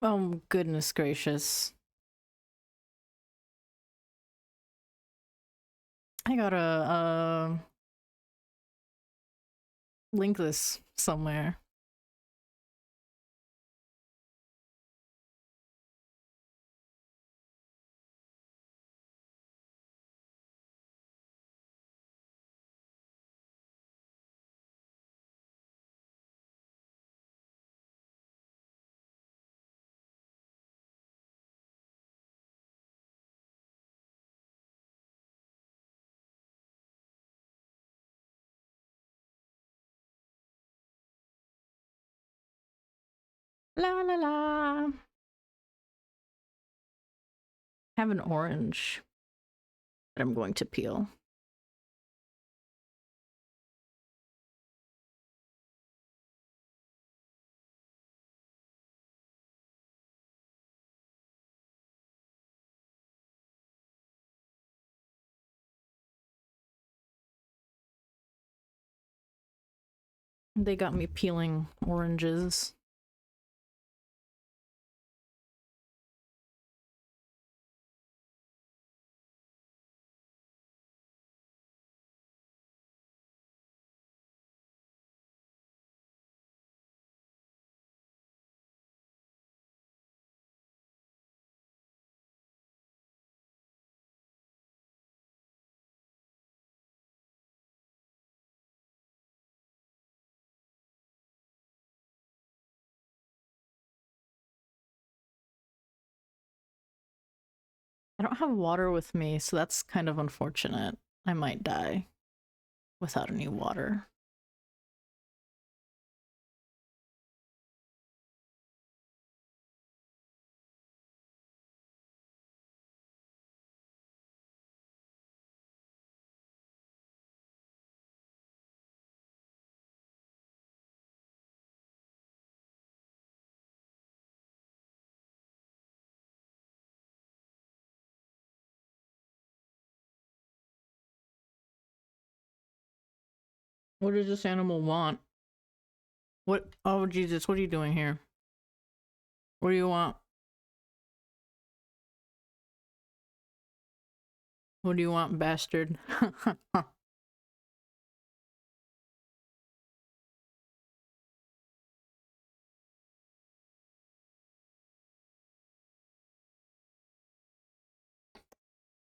Oh, goodness gracious. I gotta link this somewhere. La la la. Have an orange that I'm going to peel. They got me peeling oranges. I don't have water with me, so that's kind of unfortunate. I might die without any water. What does this animal want? What? Oh, Jesus, what are you doing here? What do you want? What do you want, bastard?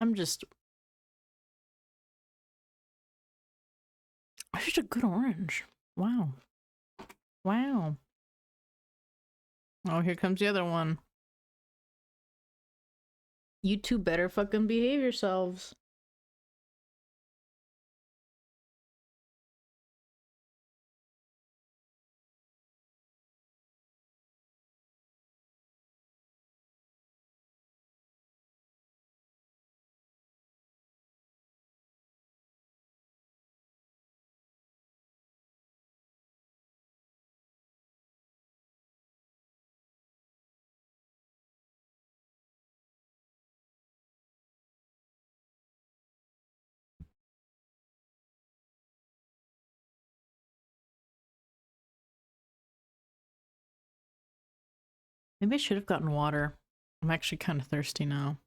I'm just. Such a good orange. Wow. Wow. Oh, here comes the other one. You two better fucking behave yourselves. Maybe I should have gotten water. I'm actually kind of thirsty now.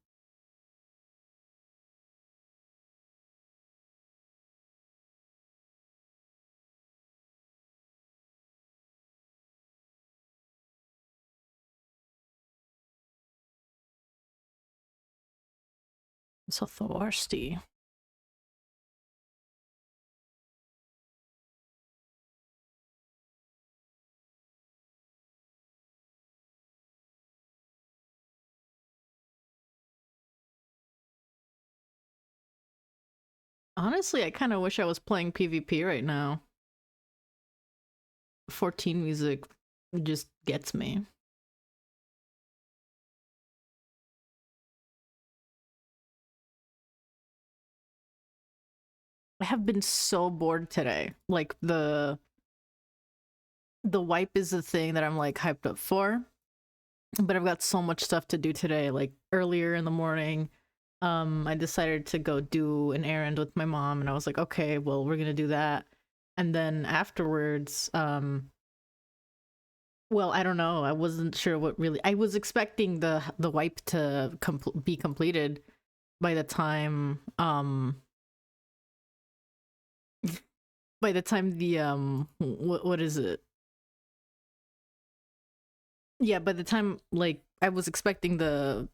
I'm so thirsty. Honestly, I kind of wish I was playing PvP right now. 14 music just gets me. I have been so bored today. Like the wipe is the thing that I'm like hyped up for, but I've got so much stuff to do today. Like earlier in the morning, I decided to go do an errand with my mom, and I was like, okay, well, we're gonna do that. And then afterwards, Well, I don't know. I wasn't sure what really. I was expecting the wipe to be completed by the time by the time the what is it? Yeah, by the time like I was expecting the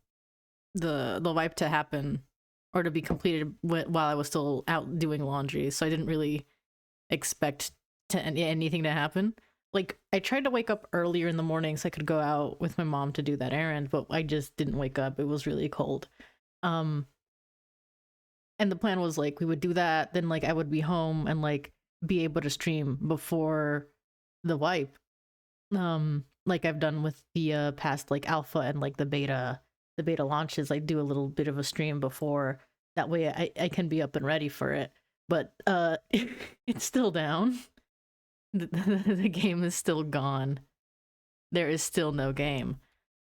wipe to happen or to be completed while I was still out doing laundry, so I didn't really expect anything to happen. Like I tried to wake up earlier in the morning so I could go out with my mom to do that errand, but I just didn't wake up. It was really cold. Um and the plan was like we would do that, then like I would be home and like be able to stream before the wipe. Like I've done with the past like alpha and like the beta launches. I do a little bit of a stream before, that way I can be up and ready for it. But it's still down. The game is still gone. There is still no game.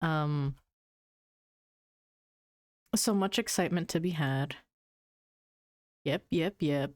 Um so much excitement to be had. Yep, yep, yep.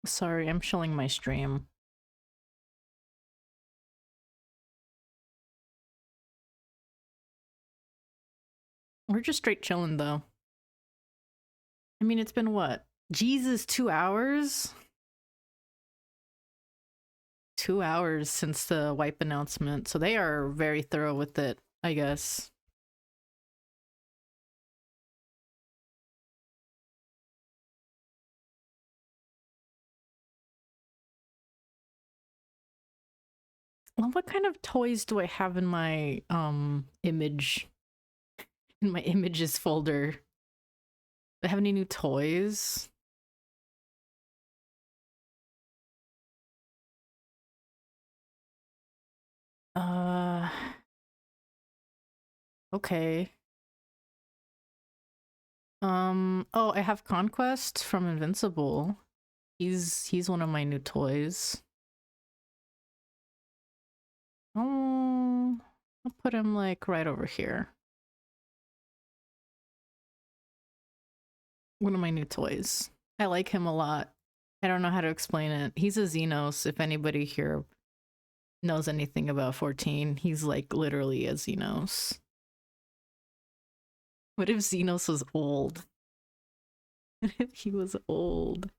Sorry, I'm showing my stream. We're just straight chilling though. I mean, it's been what? Jesus, 2 hours? 2 hours since the wipe announcement, so they are very thorough with it, I guess. Well, what kind of toys do I have in my images folder? Do I have any new toys? Uh okay. Oh, I have Conquest from Invincible. He's one of my new toys. Oh, I'll put him like right over here. One of my new toys. I like him a lot. I don't know how to explain it. He's a Xenos. If anybody here knows anything about 14, he's like literally a Xenos. What if Xenos was old? What if he was old?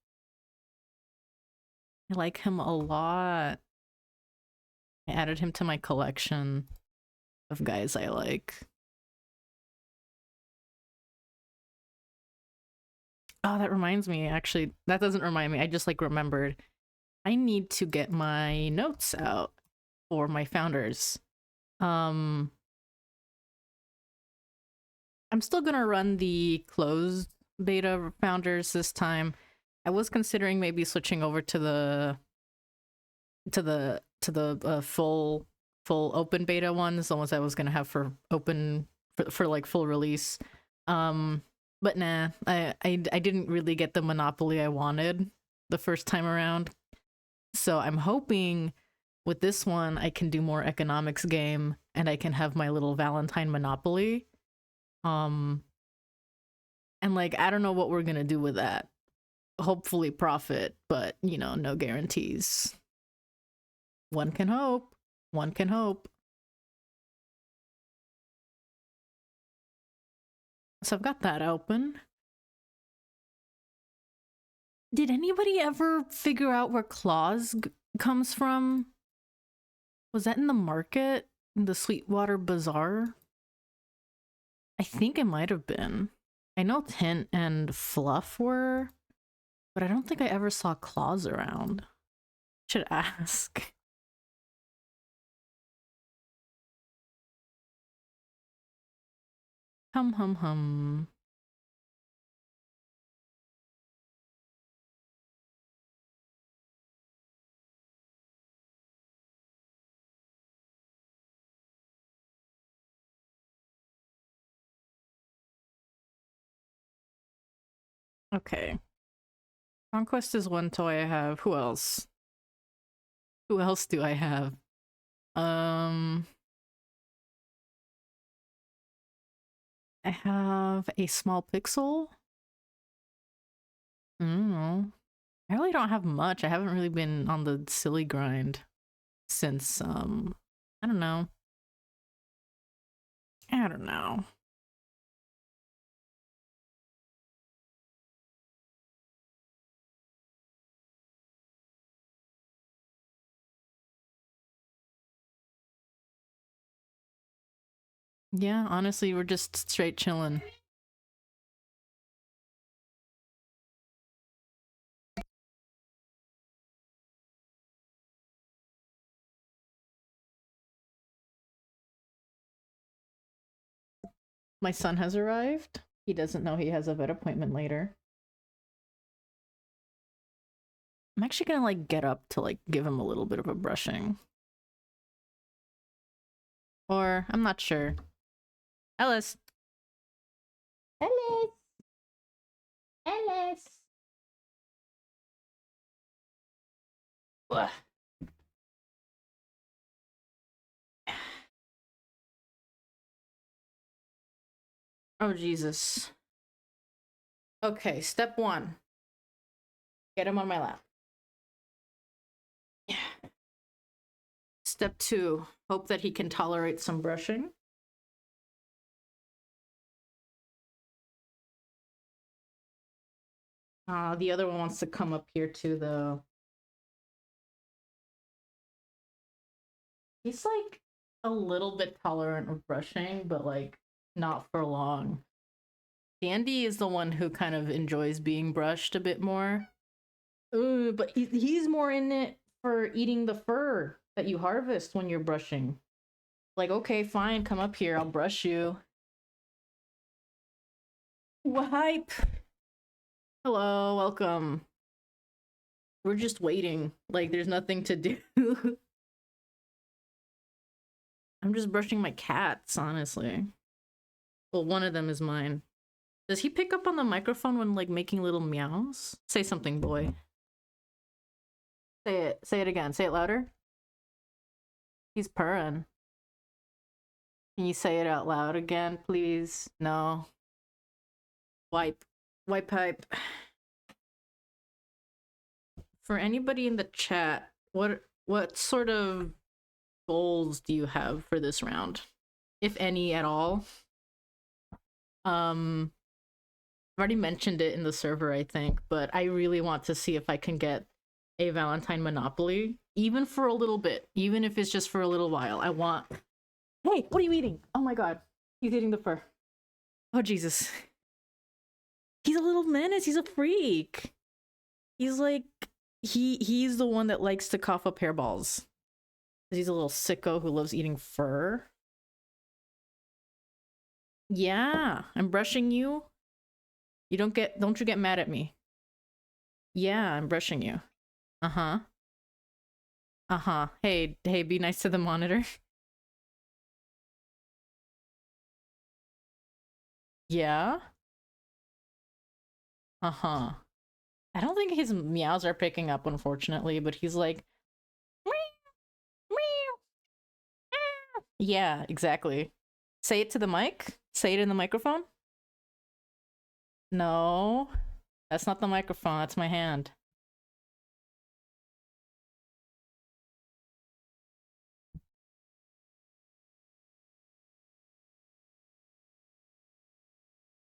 I like him a lot. I added him to my collection of guys I like. Oh, that reminds me. Actually, that doesn't remind me. I just like remembered. I need to get my notes out for my founders. Um I'm still gonna run the closed beta founders this time. I was considering maybe switching over to the full open beta ones, the ones I was gonna have for open for like full release. But nah, I didn't really get the monopoly I wanted the first time around. So I'm hoping with this one I can do more economics game and I can have my little Valentine monopoly. Um and like I don't know what we're gonna do with that. Hopefully profit, but you know, no guarantees. One can hope. One can hope. So I've got that open. Did anybody ever figure out where Claus comes from? Was that in the market? In the Sweetwater Bazaar? I think it might have been. I know Tint and Fluff were. But I don't think I ever saw claws around. Should ask. Hum hum hum. Okay. Conquest is one toy I have. Who else? Who else do I have? I have a small pixel. I don't know. I really don't have much. I haven't really been on the silly grind since I don't know. I don't know. Yeah, honestly, we're just straight chilling. My son has arrived. He doesn't know he has a vet appointment later. I'm actually gonna like get up to like give him a little bit of a brushing. Or I'm not sure. Ellis. Ellis. Ellis. Ugh. Oh Jesus. Okay, step 1. Get him on my lap. Yeah. Step 2. Hope that he can tolerate some brushing. The other one wants to come up here too, though. He's like a little bit tolerant of brushing, but like not for long. Dandy is the one who kind of enjoys being brushed a bit more. But he's more in it for eating the fur that you harvest when you're brushing. Like, okay, fine, come up here, I'll brush you. Wipe. Hello, welcome. We're just waiting. Like, there's nothing to do. I'm just brushing my cats, honestly. Well, one of them is mine. Does he pick up on the microphone when, like, making little meows? Say something, boy. Say it. Say it again. Say it louder. He's purring. Can you say it out loud again, please? No. Wipe. Wipe pipe. For anybody in the chat, what sort of goals do you have for this round? If any at all? I've already mentioned it in the server, I think, but I really want to see if I can get a Valentine Monopoly, even for a little bit, even if it's just for a little while. I want... Hey, what are you eating? Oh my god. He's eating the fur. Oh, Jesus. He's a little menace. He's a freak. He's like... He's the one that likes to cough up hairballs. He's a little sicko who loves eating fur. Yeah, I'm brushing you. Don't you get mad at me. Yeah, I'm brushing you. Uh-huh. Uh-huh. Hey, be nice to the monitor. Yeah? Uh-huh. I don't think his meows are picking up, unfortunately, but he's like, meow, meow, meow. Yeah, exactly. Say it to the mic. Say it in the microphone. No, that's not the microphone. That's my hand.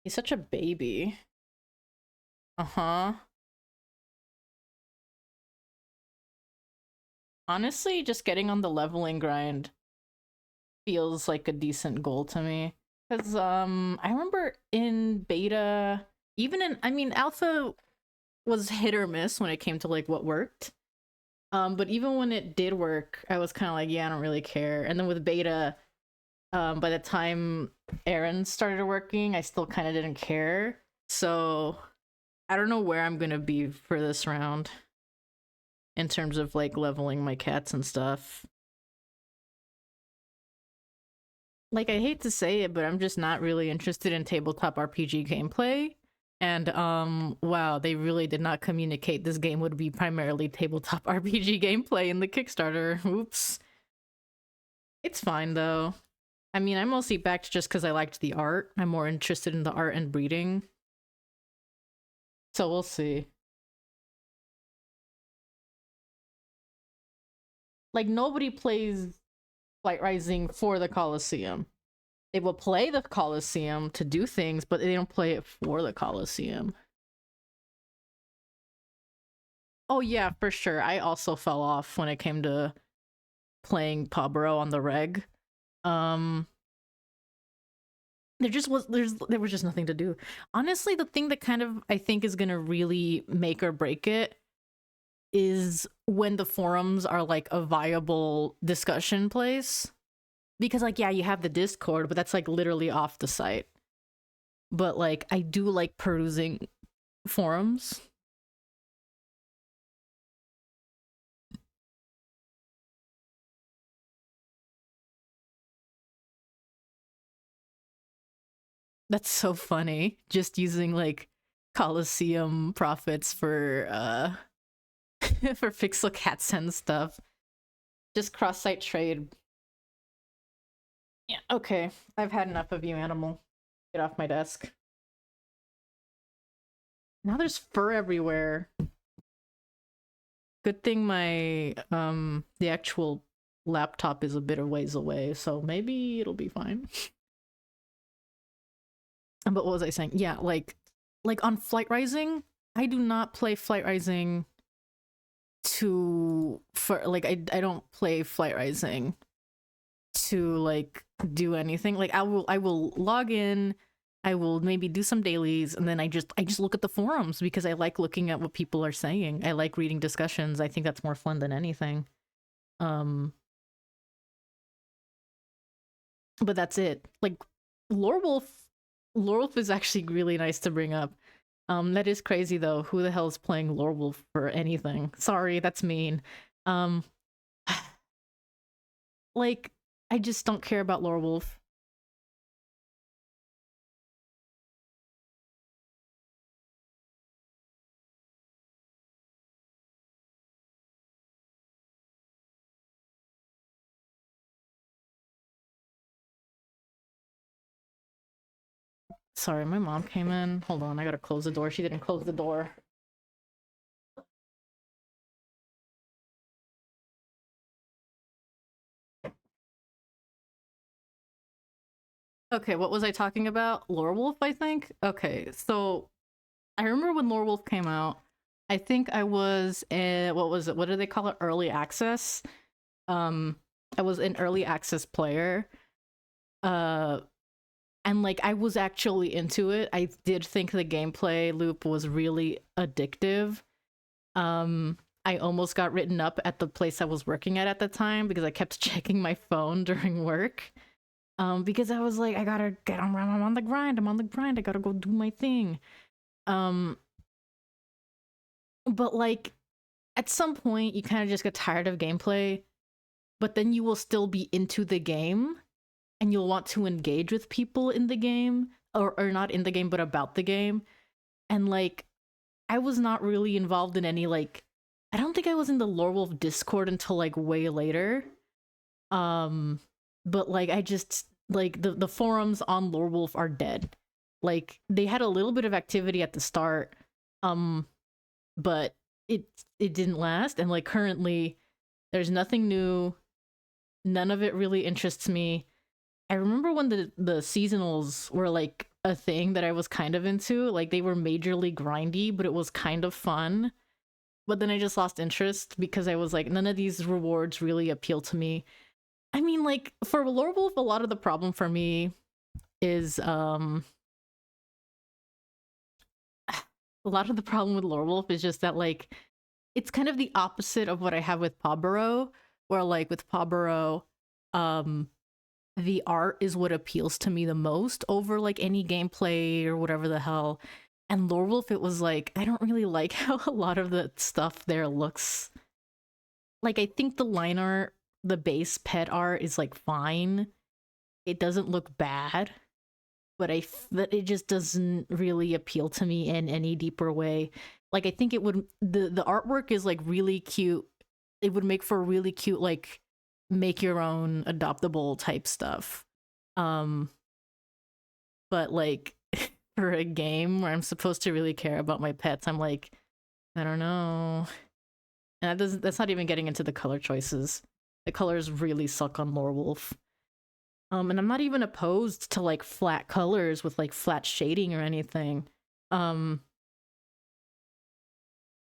He's such a baby. Uh-huh. Honestly, just getting on the leveling grind feels like a decent goal to me. Because, I remember in beta, even in, I mean, alpha was hit or miss when it came to like what worked. But even when it did work, I was kind of like, yeah, I don't really care. And then with beta, by the time errands started working, I still kind of didn't care. So I don't know where I'm gonna be for this round in terms of like leveling my cats and stuff. Like, I hate to say it, but I'm just not really interested in tabletop RPG gameplay. And wow, they really did not communicate this game would be primarily tabletop RPG gameplay in the Kickstarter. Oops. It's fine though. I mean, I mostly backed just because I liked the art. I'm more interested in the art and breeding. So we'll see. Like, nobody plays Flight Rising for the Coliseum. They will play the Coliseum to do things, but they don't play it for the Coliseum. Oh yeah, for sure. I also fell off when it came to playing PawBorough on the reg. Um there was just nothing to do. Honestly, the thing that kind of I think is gonna really make or break it is when the forums are like a viable discussion place. Because like, yeah, you have the Discord, but that's like literally off the site. But like, I do like perusing forums. That's so funny. Just using like Coliseum profits for for pixel cats and stuff. Just cross-site trade. Yeah, okay. I've had enough of you, animal. Get off my desk. Now there's fur everywhere. Good thing my the actual laptop is a bit of ways away, so maybe it'll be fine. But what was I saying? Yeah, like on Flight Rising, I do not play Flight Rising for like I don't play Flight Rising to like do anything. Like I will log in, I will maybe do some dailies, and then I just look at the forums because I like looking at what people are saying. I like reading discussions. I think that's more fun than anything. But that's it. Like Lorewolf is actually really nice to bring up. That is crazy though. Who the hell is playing Lorewolf for anything? Sorry, that's mean. Um like I just don't care about Lorewolf. Sorry, my mom came in. Hold on, I gotta close the door. She didn't close the door. Okay, what was I talking about? Lorewolf, I think? Okay, so I remember when Lorewolf came out, I think I was what was it? What do they call it? Early access. I was an early access player. Uh and like I was actually into it. I did think the gameplay loop was really addictive. I almost got written up at the place I was working at the time because I kept checking my phone during work. Because I was like, I gotta get on. I'm on the grind. I'm on the grind. I gotta go do my thing. Um, but like, at some point, you kind of just get tired of gameplay. But then you will still be into the game, and you'll want to engage with people in the game, or not in the game, but about the game. And like, I was not really involved in any like. I don't think I was in the Lorewolf Discord until like way later. But like I just like the forums on Lorewolf are dead. Like they had a little bit of activity at the start, but it didn't last. And like currently, there's nothing new. None of it really interests me. I remember when the seasonals were like a thing that I was kind of into. Like they were majorly grindy, but it was kind of fun. But then I just lost interest because I was like, none of these rewards really appeal to me. I mean, like for Lorewolf, a lot of the problem for me is a lot of the problem with Lorewolf is just that like it's kind of the opposite of what I have with PawBorough, where like with PawBorough, um, the art is what appeals to me the most over like any gameplay or whatever the hell. And Lorewolf, it was like I don't really like how a lot of the stuff there looks. Like I think the line art, the base pet art is like fine. It doesn't look bad, but that it just doesn't really appeal to me in any deeper way. Like I think it would the artwork is like really cute. It would make for really cute like make your own adoptable type stuff. Um but like for a game where I'm supposed to really care about my pets, I'm like I don't know. And that's not even getting into the color choices. The colors really suck on Lorewolf. And I'm not even opposed to like flat colors with like flat shading or anything.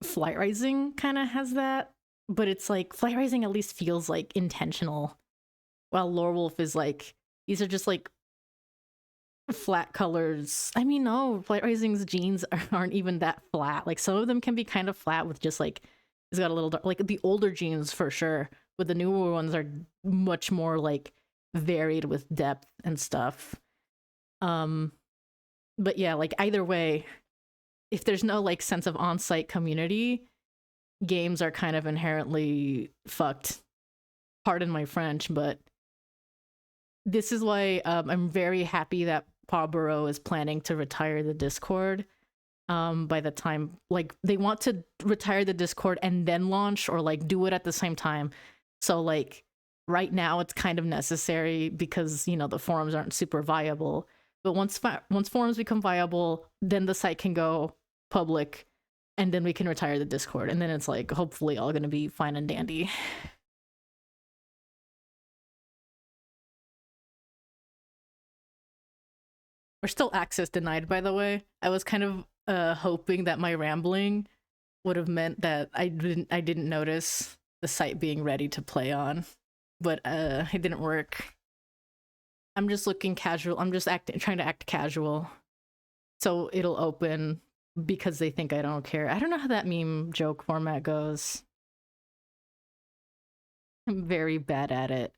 Flight Rising kind of has that, but it's like Flight Rising at least feels like intentional, while Lorewolf is like these are just like flat colors. I mean, no, Flight Rising's jeans aren't even that flat. Like some of them can be kind of flat with just like it's got a little dark, like the older jeans for sure, but the newer ones are much more like varied with depth and stuff. But yeah, like either way, if there's no like sense of on-site community, games are kind of inherently fucked. Pardon my French, but this is why I'm very happy that PawBorough is planning to retire the Discord. By the time like they want to retire the Discord and then launch or like do it at the same time. So like right now it's kind of necessary because you know the forums aren't super viable. But once forums become viable, then the site can go public, and then we can retire the Discord, and then it's like hopefully all gonna be fine and dandy. We're still access denied, by the way. I was kind of hoping that my rambling would have meant that I didn't notice the site being ready to play on, but it didn't work. I'm just looking casual. I'm just trying to act casual, so it'll open because they think I don't care. I don't know how that meme joke format goes. I'm very bad at it.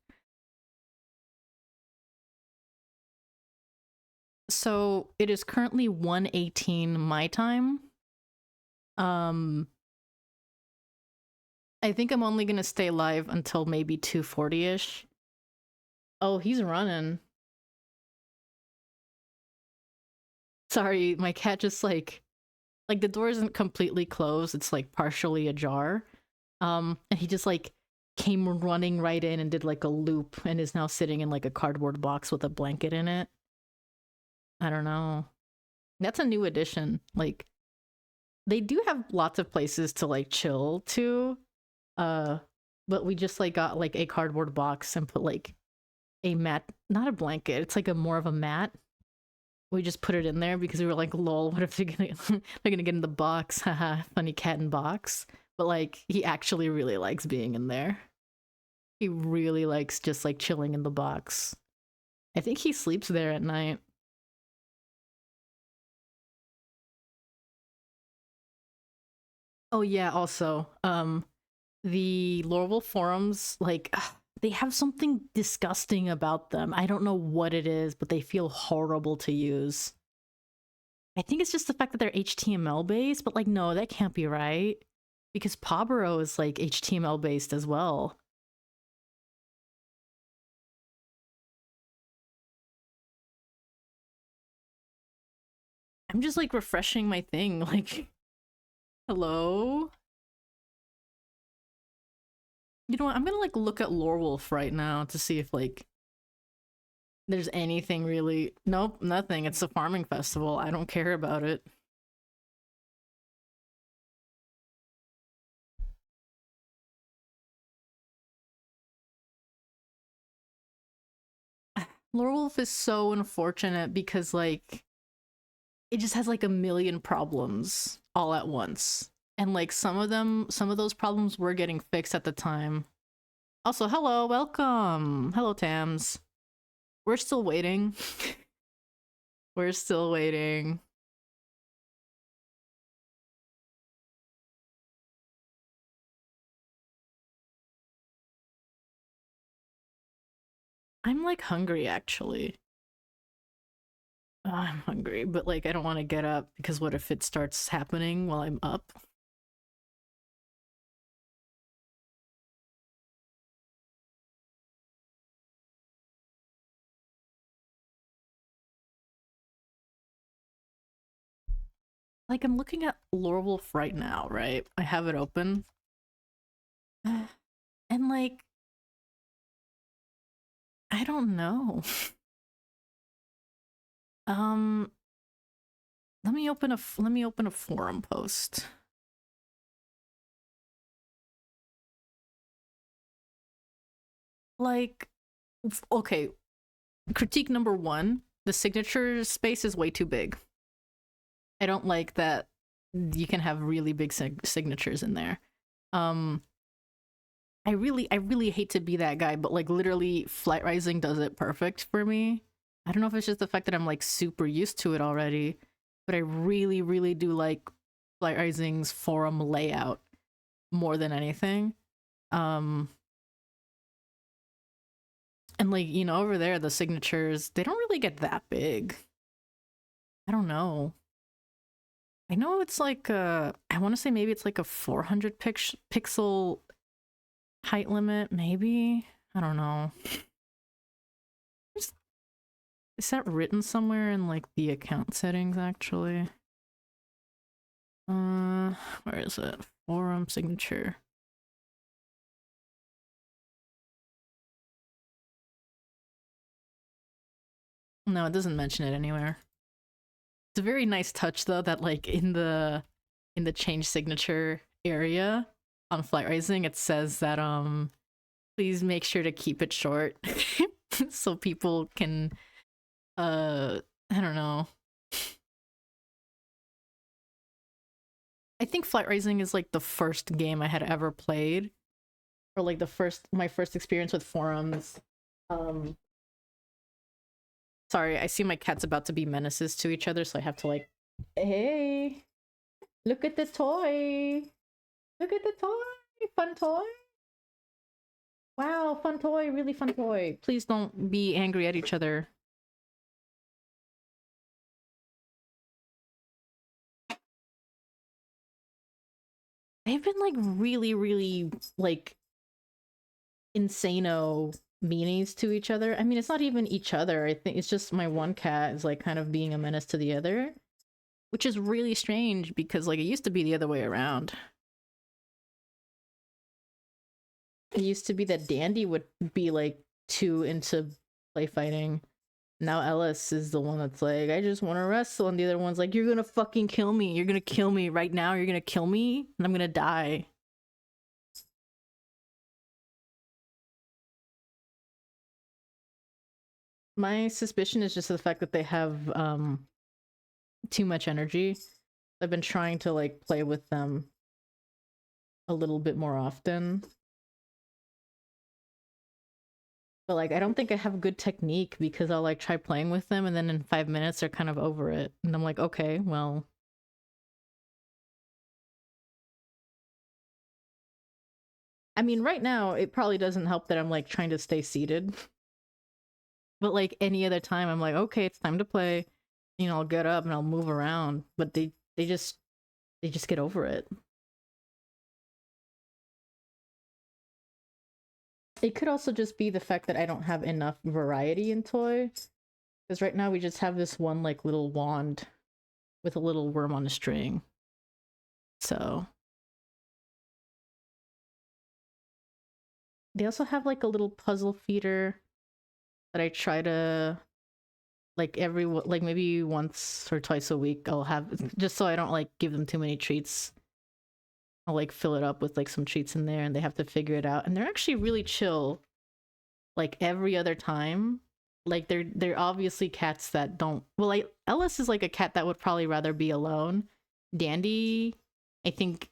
So it is currently 1:18 my time. I think I'm only gonna stay live until maybe 2:40ish. Oh, he's running. Sorry, my cat just like the door isn't completely closed, it's like partially ajar. And he just like came running right in and did like a loop and is now sitting in like a cardboard box with a blanket in it. I don't know. That's a new addition. Like they do have lots of places to like chill too. But we just like got like a cardboard box and put like a mat, not a blanket. It's like a more of a mat. We just put it in there because we were like, lol, what if they're gonna get in the box? Haha, funny cat in box. But like he actually really likes being in there. He really likes just like chilling in the box. I think he sleeps there at night. Oh yeah, also, the Lorewolf forums, like they have something disgusting about them. I don't know what it is, but they feel horrible to use. I think it's just the fact that they're HTML based, but like no, that can't be right. Because PawBorough is like HTML based as well. I'm just like refreshing my thing, like hello? You know what? I'm gonna like look at Lorewolf right now to see if like there's anything really. Nope, nothing. It's a farming festival. I don't care about it. Lorewolf is so unfortunate because like it just has like a million problems all at once. And like some of those problems were getting fixed at the time. Also, hello, welcome. Hello, Tams. We're still waiting. We're still waiting. I'm like hungry actually. I'm hungry, but like I don't want to get up because what if it starts happening while I'm up? Like I'm looking at Lorewolf right now, right? I have it open. And like I don't know. Um let me open a forum post. Like okay, critique number 1, the signature space is way too big. I don't like that you can have really big signatures in there. Um I really hate to be that guy, but like literally Flight Rising does it perfect for me. I don't know if it's just the fact that I'm like super used to it already, but I really really do like Flight Rising's forum layout more than anything. Um and like, you know, over there the signatures, they don't really get that big. I don't know. I know it's like I want to say maybe it's like a 400 pixel height limit, maybe. I don't know. Is that written somewhere in like the account settings actually? Where is it? Forum signature. No, it doesn't mention it anywhere. It's a very nice touch though that like in the change signature area on Flight Rising it says that please make sure to keep it short so people can I don't know. I think Flight Rising is like the first game I had ever played, or like the first my first experience with forums. Um, sorry, I see my cat's about to be menaces to each other, so I have to like, hey, look at the toy, look at the toy, fun toy. Wow, fun toy, really fun toy. Please don't be angry at each other. They've been like really, really like insano meanies to each other. I mean, it's not even each other. I think it's just my one cat is like kind of being a menace to the other, which is really strange because like it used to be the other way around. It used to be that Dandy would be like too into play fighting. Now Ellis is the one that's like, I just want to wrestle, and the other one's like, you're gonna fucking kill me. You're gonna kill me right now. You're gonna kill me, and I'm gonna die. My suspicion is just the fact that they have too much energy. I've been trying to like play with them a little bit more often. But like I don't think I have good technique because I'll like try playing with them and then in 5 minutes they're kind of over it. And I'm like, okay, well. I mean, right now it probably doesn't help that I'm like trying to stay seated. But like any other time I'm like, okay, it's time to play. You know, I'll get up and I'll move around. But they just get over it. It could also just be the fact that I don't have enough variety in toys. Because right now we just have this one like little wand with a little worm on a string. So they also have like a little puzzle feeder that I try to like every like maybe once or twice a week I'll have, just so I don't like give them too many treats. I'll like fill it up with like some treats in there and they have to figure it out. And they're actually really chill like every other time. Like they're obviously cats that don't, well, like Ellis is like a cat that would probably rather be alone. Dandy, I think,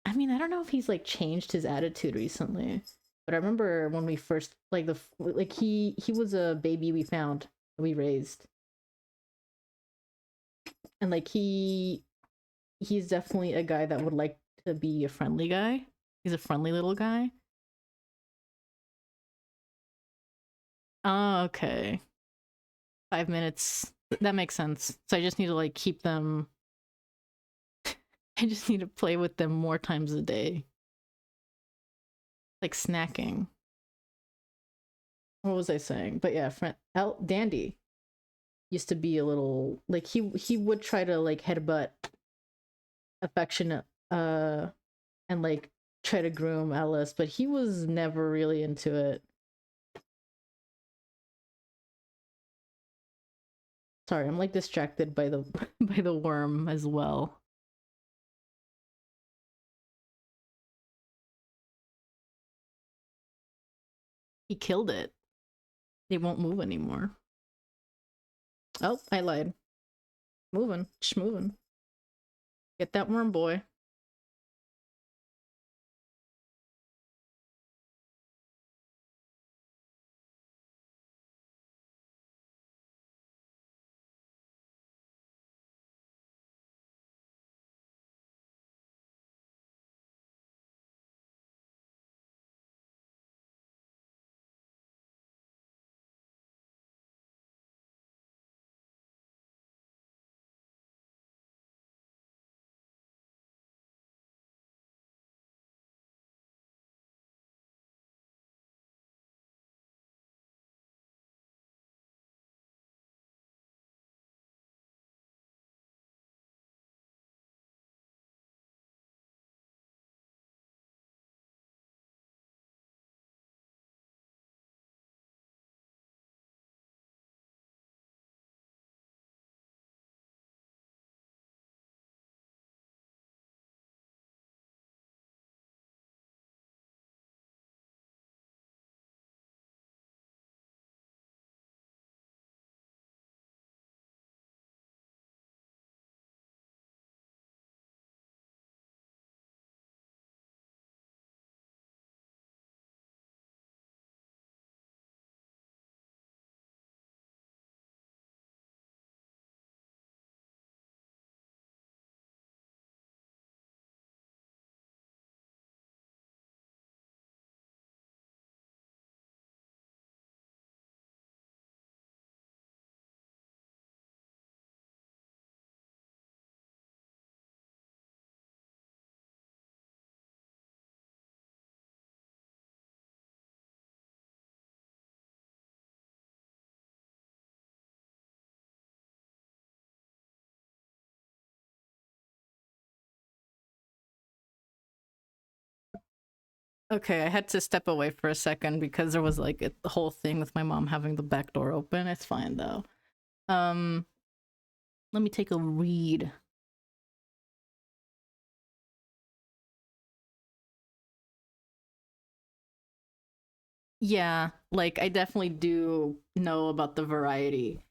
I mean, I don't know if he's like changed his attitude recently, but I remember when we first like the like he was a baby we found, we raised, and like he's definitely a guy that would like to be a friendly guy. He's a friendly little guy. Oh, okay. 5 minutes. That makes sense. So I just need to like keep them. I just need to play with them more times a day. Like snacking. What was I saying? But yeah, friend Dandy used to be a little like he would try to like headbutt affectionate and like try to groom Ellis, but he was never really into it. Sorry, I'm like distracted by the by the worm as well. He killed it. It won't move anymore. Oh, I lied. Moving, schmoving. Get that worm, boy. Okay, I had to step away for a second because there was like the whole thing with my mom having the back door open. It's fine though. Um, let me take a read. Yeah, like I definitely do know about the variety.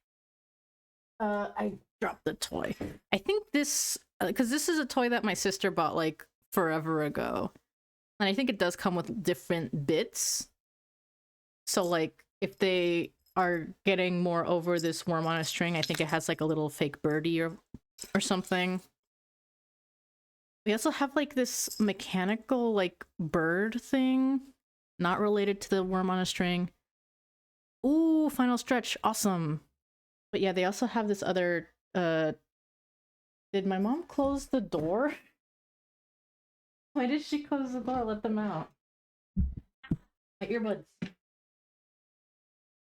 I dropped the toy. I think this because this is a toy that my sister bought like forever ago, and I think it does come with different bits. So like if they are getting more over this worm on a string, I think it has like a little fake birdie or something. We also have like this mechanical like bird thing, not related to the worm on a string. Ooh, final stretch, awesome. But yeah, they also have this other did my mom close the door? Why did she close the door? Let them out. My earbuds.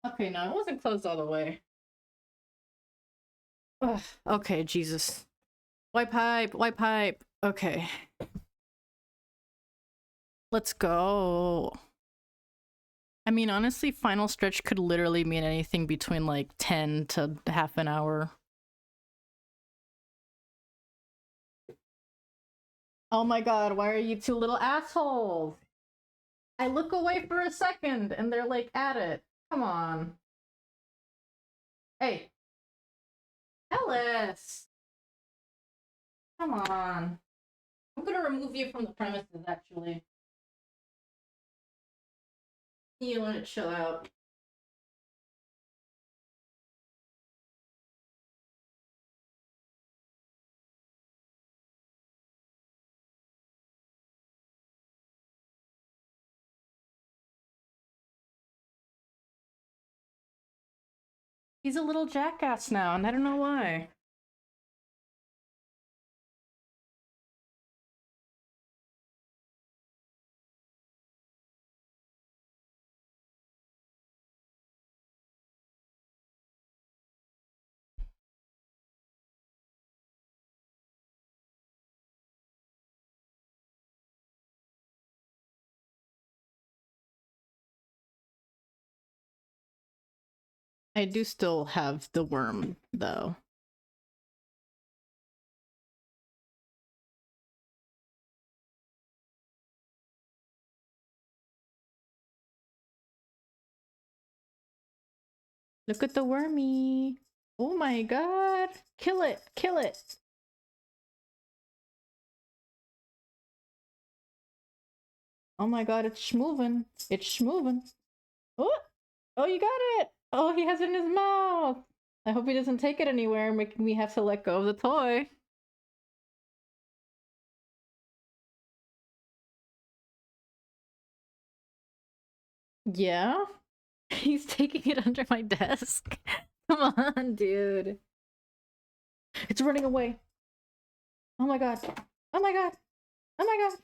Okay, no, it wasn't closed all the way. Ugh, okay, Jesus. White pipe, white pipe. Okay. Let's go. I mean, honestly, final stretch could literally mean anything between like 10 to half an hour. Oh my god, why are you two little assholes? I look away for a second and they're like at it. Come on. Hey, Ellis! Come on. I'm gonna remove you from the premises actually. You want to chill out. He's a little jackass now, and I don't know why. I do still have the worm, though. Look at the wormy. Oh my god. Kill it. Kill it. Oh my god, it's schmovin'. It's schmovin'. Oh! Oh, you got it! Oh, he has it in his mouth! I hope he doesn't take it anywhere, making me have to let go of the toy. Yeah? He's taking it under my desk. Come on, dude. It's running away. Oh my god. Oh my god. Oh my god.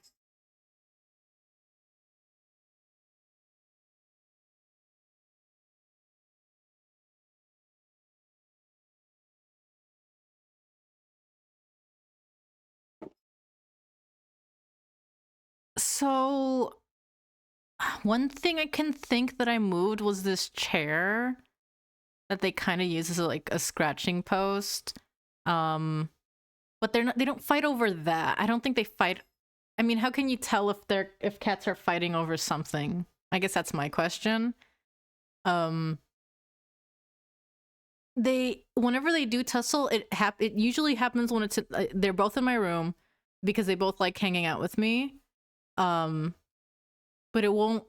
So, one thing I can think that I moved was this chair that they kind of use as like a scratching post. But they don't fight over that. I don't think they fight. I mean, how can you tell if cats are fighting over something? I guess that's my question. Um they whenever they do tussle, it usually happens when they're both in my room because they both like hanging out with me. Um but it won't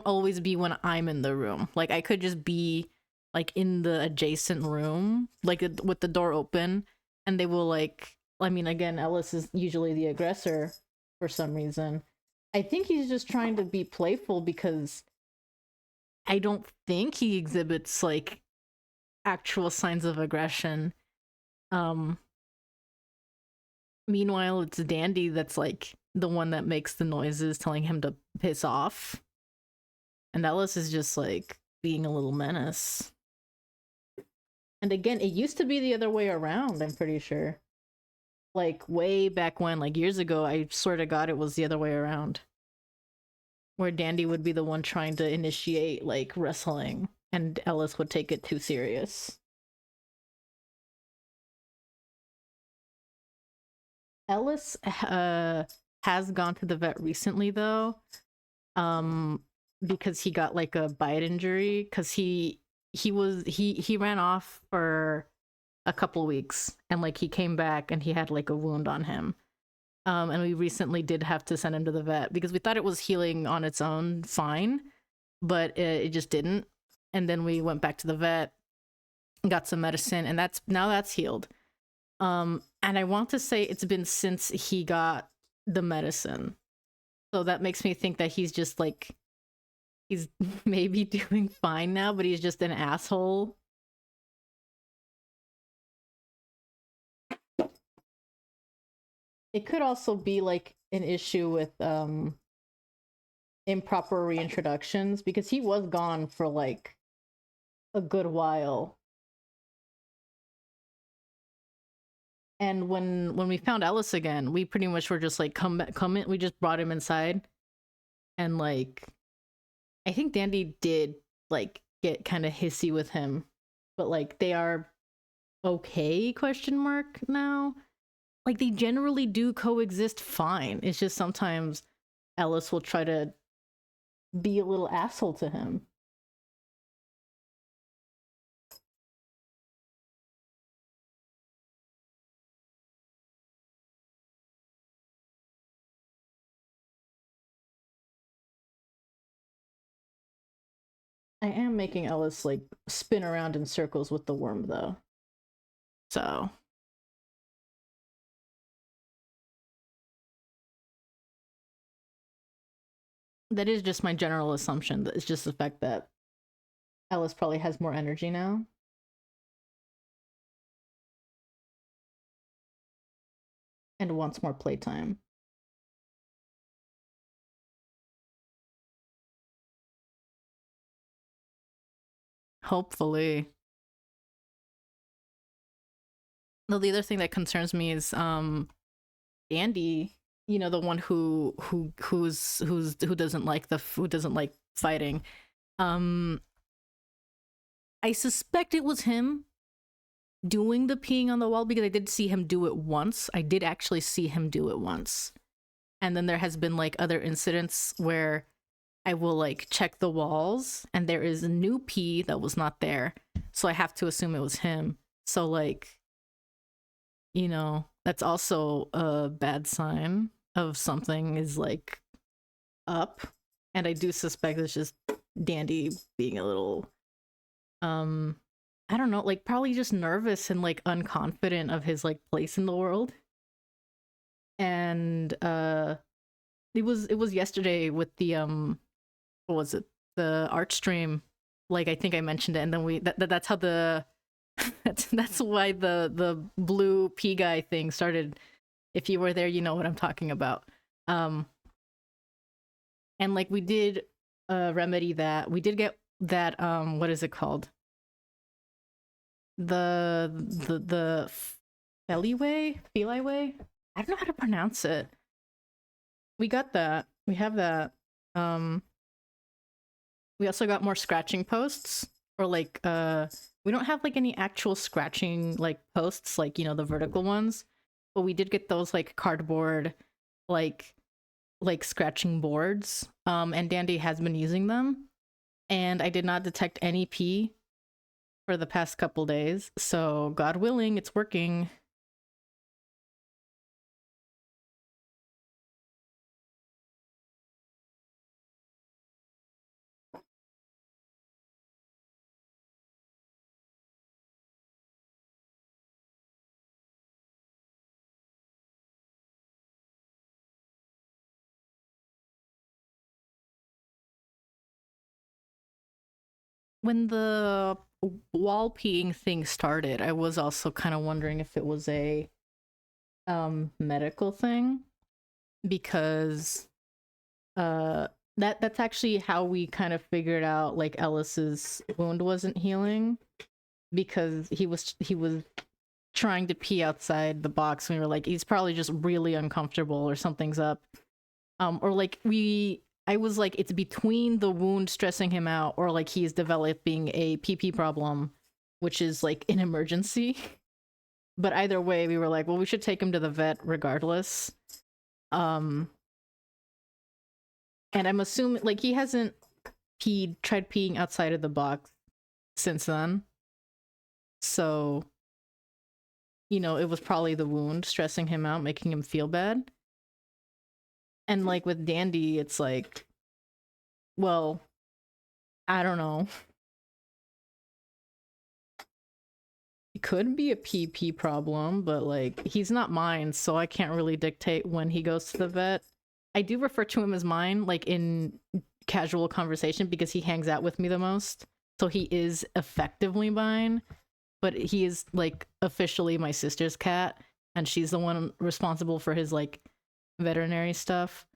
always be when I'm in the room. Like I could just be like in the adjacent room, like with the door open, and they will like. I mean, again, Ellis is usually the aggressor for some reason. I think he's just trying to be playful because I don't think he exhibits like actual signs of aggression. Um Meanwhile, it's Dandy that's like the one that makes the noises telling him to piss off. And Ellis is just like being a little menace. And again, it used to be the other way around, I'm pretty sure. Like way back when, like years ago, I swear to God it was the other way around. Where Dandy would be the one trying to initiate like wrestling and Ellis would take it too serious. Ellis has gone to the vet recently though. Um because he got like a bite injury cuz he ran off for a couple weeks and like he came back and he had like a wound on him. And we recently did have to send him to the vet because we thought it was healing on its own fine, but it just didn't. And then we went back to the vet, got some medicine, and that's healed. And I want to say it's been since he got the medicine. So that makes me think that he's just like he's maybe doing fine now, but he's just an asshole. It could also be like an issue with improper reintroductions because he was gone for like a good while. And when we found Ellis again, we pretty much were just like come in. We just brought him inside, and like I think Dandy did like get kind of hissy with him, but like they are okay? Question mark now. Like they generally do coexist fine. It's just sometimes Ellis will try to be a little asshole to him. I am making Ellis like spin around in circles with the worm though. So that is just my general assumption. That it's just the fact that Ellis probably has more energy now. And wants more playtime. Hopefully. No, the other thing that concerns me is Andy, you know, the one who doesn't like who doesn't like fighting. Um I suspect it was him doing the peeing on the wall because I did see him do it once. I did actually see him do it once. And then there has been like other incidents where I will like check the walls and there is a new pee that was not there. So I have to assume it was him. So like, you know, that's also a bad sign of something is like up. And I do suspect it's just Dandy being a little I don't know, like probably just nervous and like unconfident of his like place in the world. And it was yesterday with the what was it? The art stream. Like I think I mentioned it and then that's how the that's why the blue pea guy thing started. If you were there, you know what I'm talking about. And like we did remedy that. We did get that what is it called? The Feliway? I don't know how to pronounce it. We got that. We have that. We also got more scratching posts. Or like we don't have like any actual scratching like posts, like, you know, the vertical ones. But we did get those like cardboard like scratching boards. And Dandy has been using them. And I did not detect any pee for the past couple days. So God willing, it's working. When the wall peeing thing started, I was also kind of wondering if it was a medical thing because that's actually how we kind of figured out like Ellis's wound wasn't healing because he was trying to pee outside the box and we were like he's probably just really uncomfortable or something's up. Or like I was like, it's between the wound stressing him out or like he's developing a PP problem, which is like an emergency. But either way, we were like, well, we should take him to the vet regardless. And I'm assuming like he hasn't tried peeing outside of the box since then. So, you know, it was probably the wound stressing him out, making him feel bad. And like with Dandy, it's like, well, I don't know. It could be a PP problem, but like he's not mine, so I can't really dictate when he goes to the vet. I do refer to him as mine, like in casual conversation, because he hangs out with me the most. So he is effectively mine, but he is like officially my sister's cat, and she's the one responsible for his like veterinary stuff.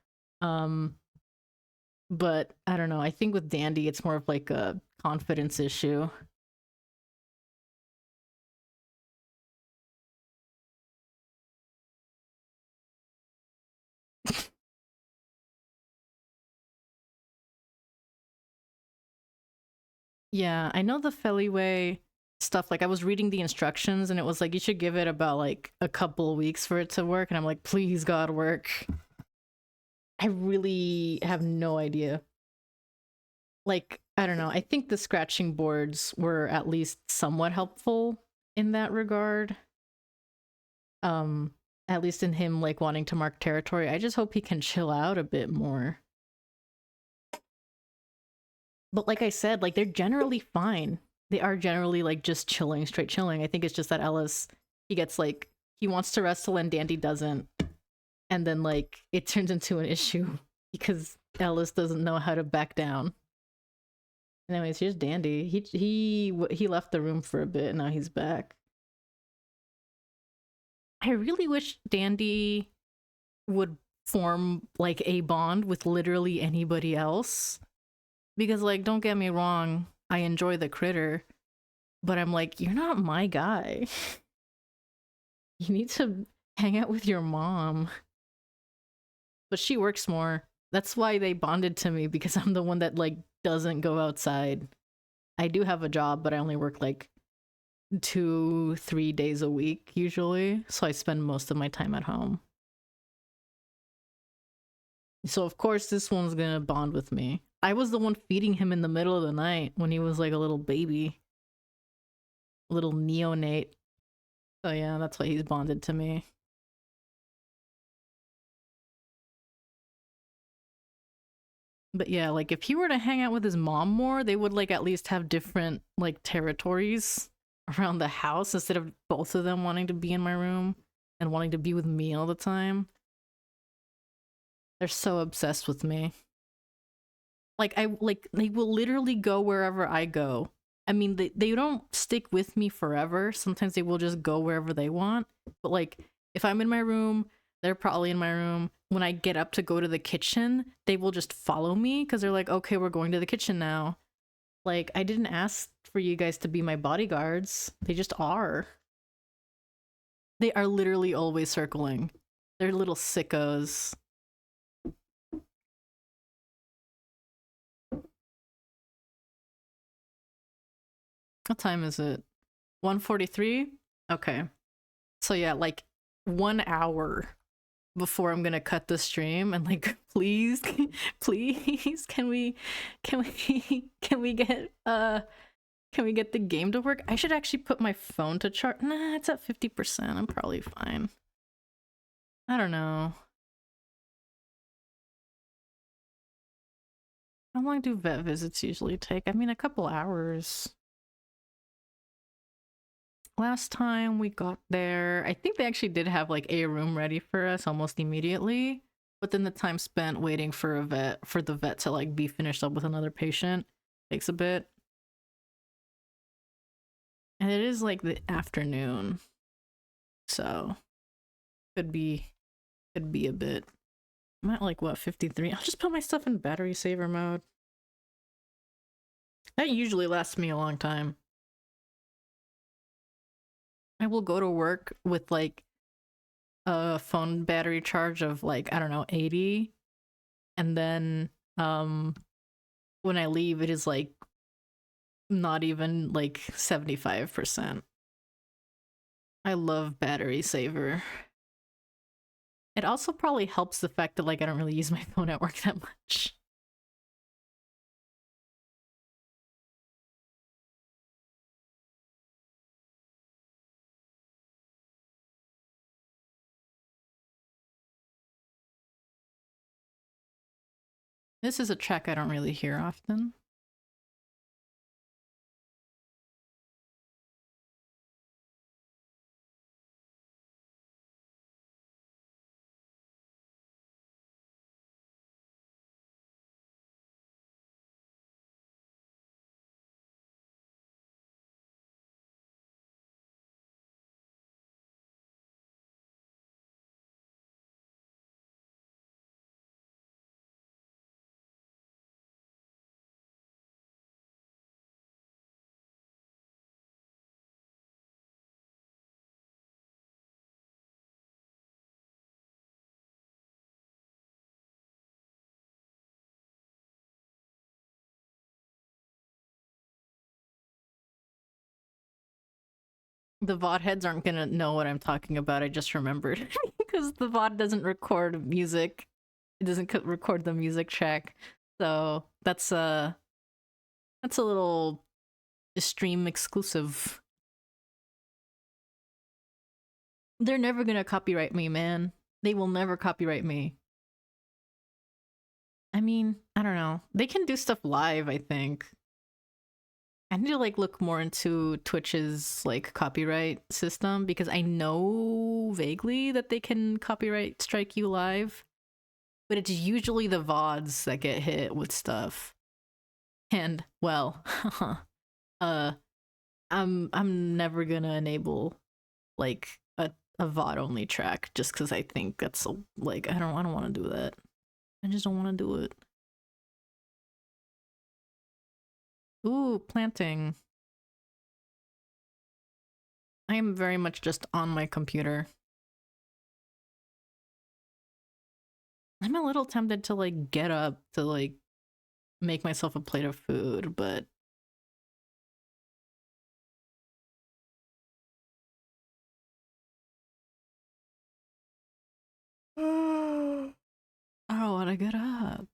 But I don't know. I think with Dandy, it's more of like a confidence issue. Yeah, I know the Feliway stuff. Like I was reading the instructions and it was like you should give it about like a couple of weeks for it to work. And I'm like, please God, work. I really have no idea. Like, I don't know. I think the scratching boards were at least somewhat helpful in that regard. Um, at least in him like wanting to mark territory. I just hope he can chill out a bit more. But like I said, like they're generally fine. They are generally like just chilling, straight chilling. I think it's just that Ellis, he gets like he wants to wrestle and Dandy doesn't, and then like it turns into an issue because Ellis doesn't know how to back down. Anyways, here's Dandy. He left the room for a bit. Now he's back. I really wish Dandy would form like a bond with literally anybody else, because like, don't get me wrong, I enjoy the critter, but I'm like, you're not my guy. You need to hang out with your mom. But she works more. That's why they bonded to me, because I'm the one that like doesn't go outside. I do have a job, but I only work like 2-3 days a week usually, so I spend most of my time at home. So of course this one's gonna bond with me. I was the one feeding him in the middle of the night when he was like a little baby, little neonate. So yeah, that's why he's bonded to me. But yeah, like if he were to hang out with his mom more, they would like at least have different like territories around the house instead of both of them wanting to be in my room and wanting to be with me all the time. They're so obsessed with me. Like they will literally go wherever I go. I mean, they don't stick with me forever. Sometimes they will just go wherever they want. But like if I'm in my room, they're probably in my room. When I get up to go to the kitchen, they will just follow me because they're like, okay, we're going to the kitchen now. Like, I didn't ask for you guys to be my bodyguards. They just are. They are literally always circling. They're little sickos. What time is it? 1:43? Okay. So yeah, like 1 hour before I'm gonna cut the stream, and like, please, please, can we get the game to work? I should actually put my phone to charge. Nah, it's at 50%. I'm probably fine. I don't know. How long do vet visits usually take? I mean, a couple hours. Last time we got there, I think they actually did have like a room ready for us almost immediately. But then the time spent waiting for the vet to like be finished up with another patient takes a bit. And it is like the afternoon, so could be a bit. I'm at like what, 53? I'll just put my stuff in battery saver mode. That usually lasts me a long time. I will go to work with like a phone battery charge of like, I don't know, 80, and then when I leave it is like not even like 75%. I love battery saver. It also probably helps the fact that like I don't really use my phone at work that much. This is a track I don't really hear often. The VOD heads aren't gonna know what I'm talking about. I just remembered because the VOD doesn't record music. It doesn't record the music track, so that's a little stream exclusive. They're never gonna copyright me, man. They will never copyright me. I mean, I don't know. They can do stuff live, I think. I need to like look more into Twitch's like copyright system, because I know vaguely that they can copyright strike you live, but it's usually the VODs that get hit with stuff. And well, uh I'm never gonna enable like a VOD only track just because I think that's so like I don't want to do that. I just don't want to do it. Ooh, planting. I am very much just on my computer. I'm a little tempted to like get up to like make myself a plate of food, but I don't want to get up.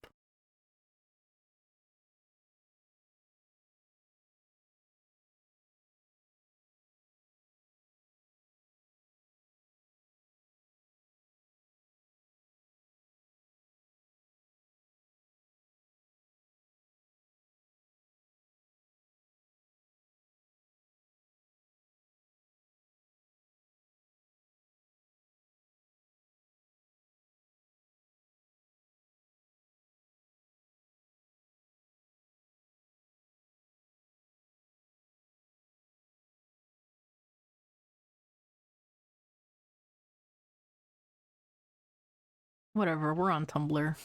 Whatever, we're on Tumblr.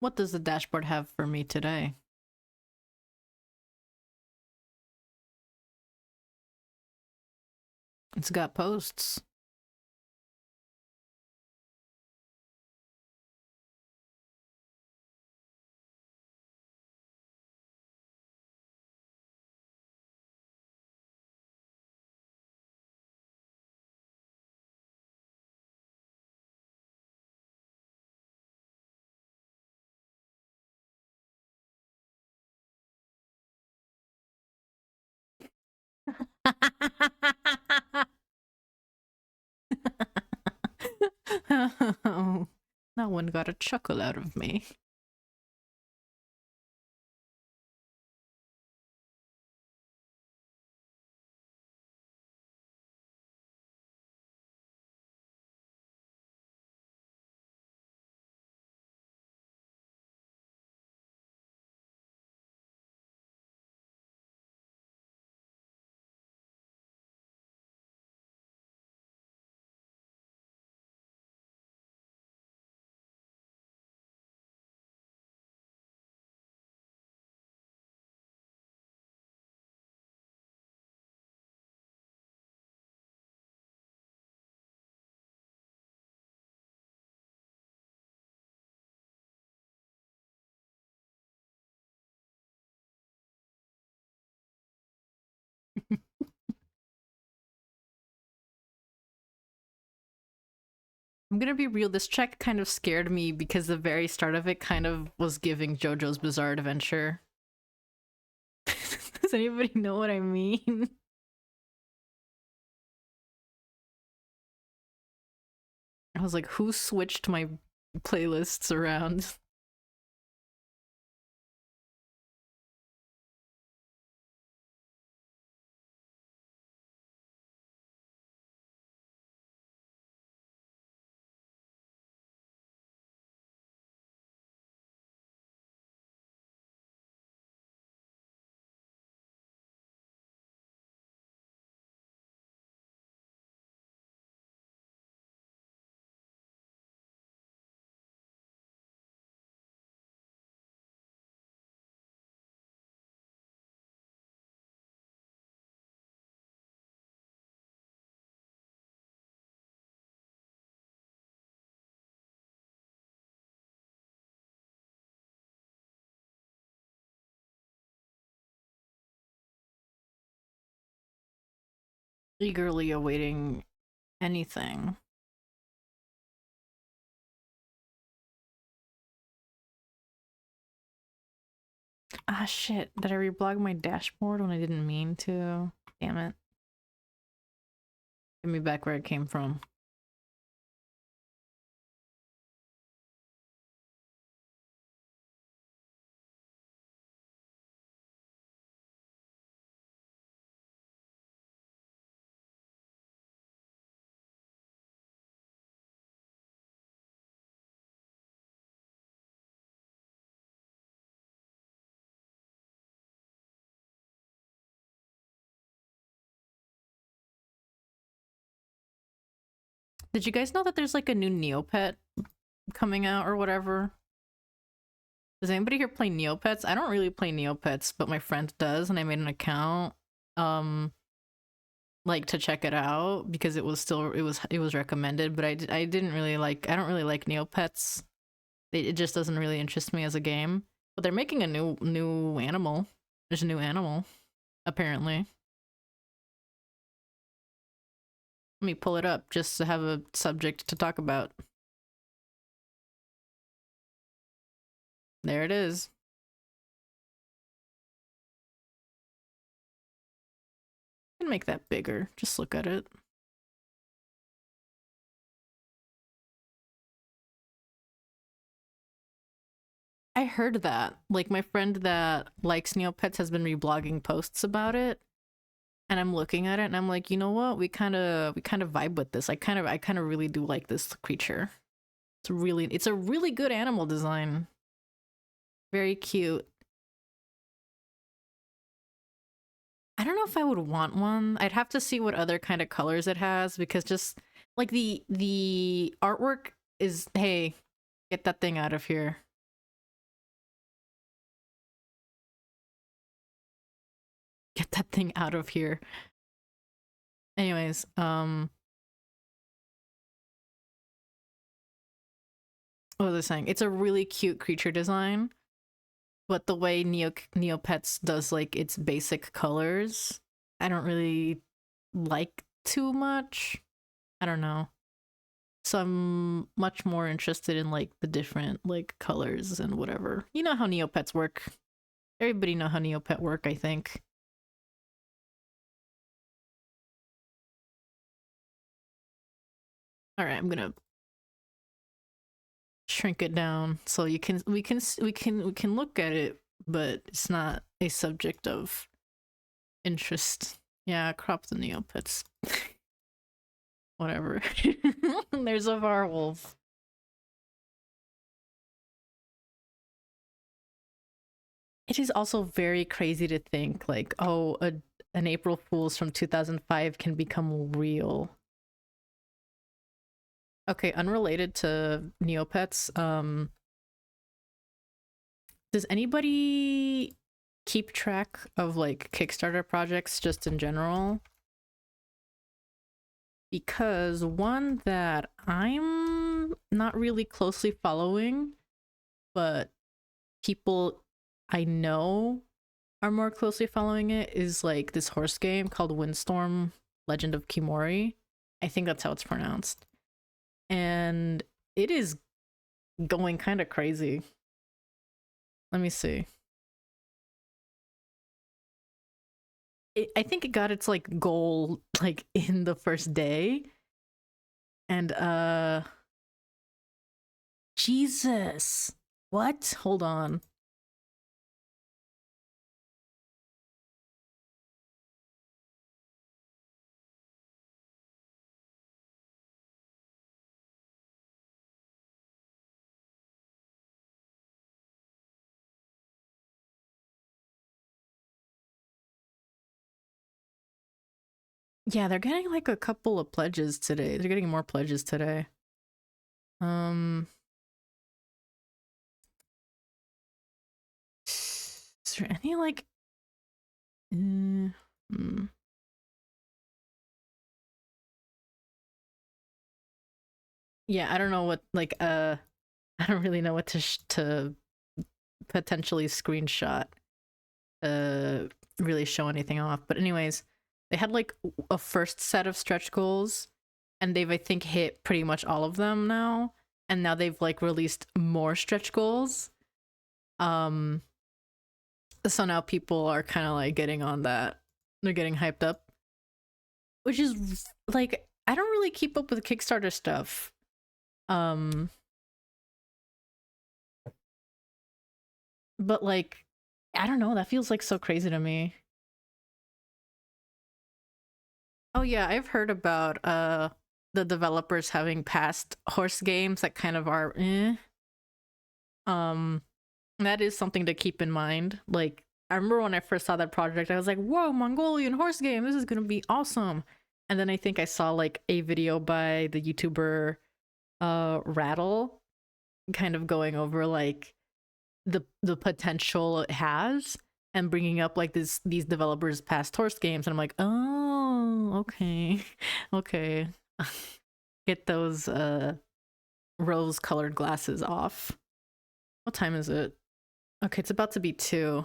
What does the dashboard have for me today? It's got posts. That one got a chuckle out of me. I'm gonna be real, this check kind of scared me because the very start of it kind of was giving JoJo's Bizarre Adventure. Does anybody know what I mean? I was like, who switched my playlists around? Eagerly awaiting anything. Ah, shit. Did I reblog my dashboard when I didn't mean to? Damn it. Get me back where it came from. Did you guys know that there's like a new Neopet coming out or whatever? Does anybody here play Neopets? I don't really play Neopets, but my friend does, and I made an account like to check it out because it was recommended, but I didn't really like, I don't really like Neopets. It just doesn't really interest me as a game. But they're making a new animal. There's a new animal apparently. Let me pull it up just to have a subject to talk about. There it is. I can make that bigger. Just look at it. I heard that. Like, my friend that likes Neopets has been reblogging posts about it. And I'm looking at it and I'm like, you know what? We kind of vibe with this. I kind of really do like this creature. It's a really good animal design. Very cute. I don't know if I would want one. I'd have to see what other kind of colors it has, because just like the artwork is, hey, get that thing out of here. Get that thing out of here. Anyways, what was I saying? It's a really cute creature design, but the way Neopets does like its basic colors, I don't really like too much. I don't know. So I'm much more interested in like the different like colors and whatever. You know how Neopets work. Everybody know how Neopet work, I think. All right, I'm gonna shrink it down so we can look at it, but it's not a subject of interest. Yeah, crop the Neopets. Whatever. There's a werewolf. It is also very crazy to think like, oh, an April Fool's from 2005 can become real. Okay, unrelated to Neopets, does anybody keep track of like Kickstarter projects just in general? Because one that I'm not really closely following, but people I know are more closely following it, is like this horse game called Windstorm Legend of Kimori. I think that's how it's pronounced. And it is going kind of crazy. Let me see. I think it got its like goal like in the first day. And Jesus. What? Hold on. Yeah, they're getting like a couple of pledges today. They're getting more pledges today. Is there any like yeah, I don't know what like I don't really know what to potentially screenshot really show anything off. But anyways, they had like a first set of stretch goals and they've I think hit pretty much all of them now, and now they've like released more stretch goals. So now people are kind of like getting on that. They're getting hyped up, which is like, I don't really keep up with Kickstarter stuff. But like, I don't know, that feels like so crazy to me. Oh yeah, I've heard about the developers having past horse games that kind of are that is something to keep in mind. Like, I remember when I first saw that project, I was like, whoa, Mongolian horse game, this is gonna be awesome. And then I think I saw like a video by the YouTuber Rattle kind of going over like the potential it has and bringing up like these developers past horse games, and I'm like, oh, okay. Okay. Get those rose colored glasses off. What time is it? Okay, it's about to be 2.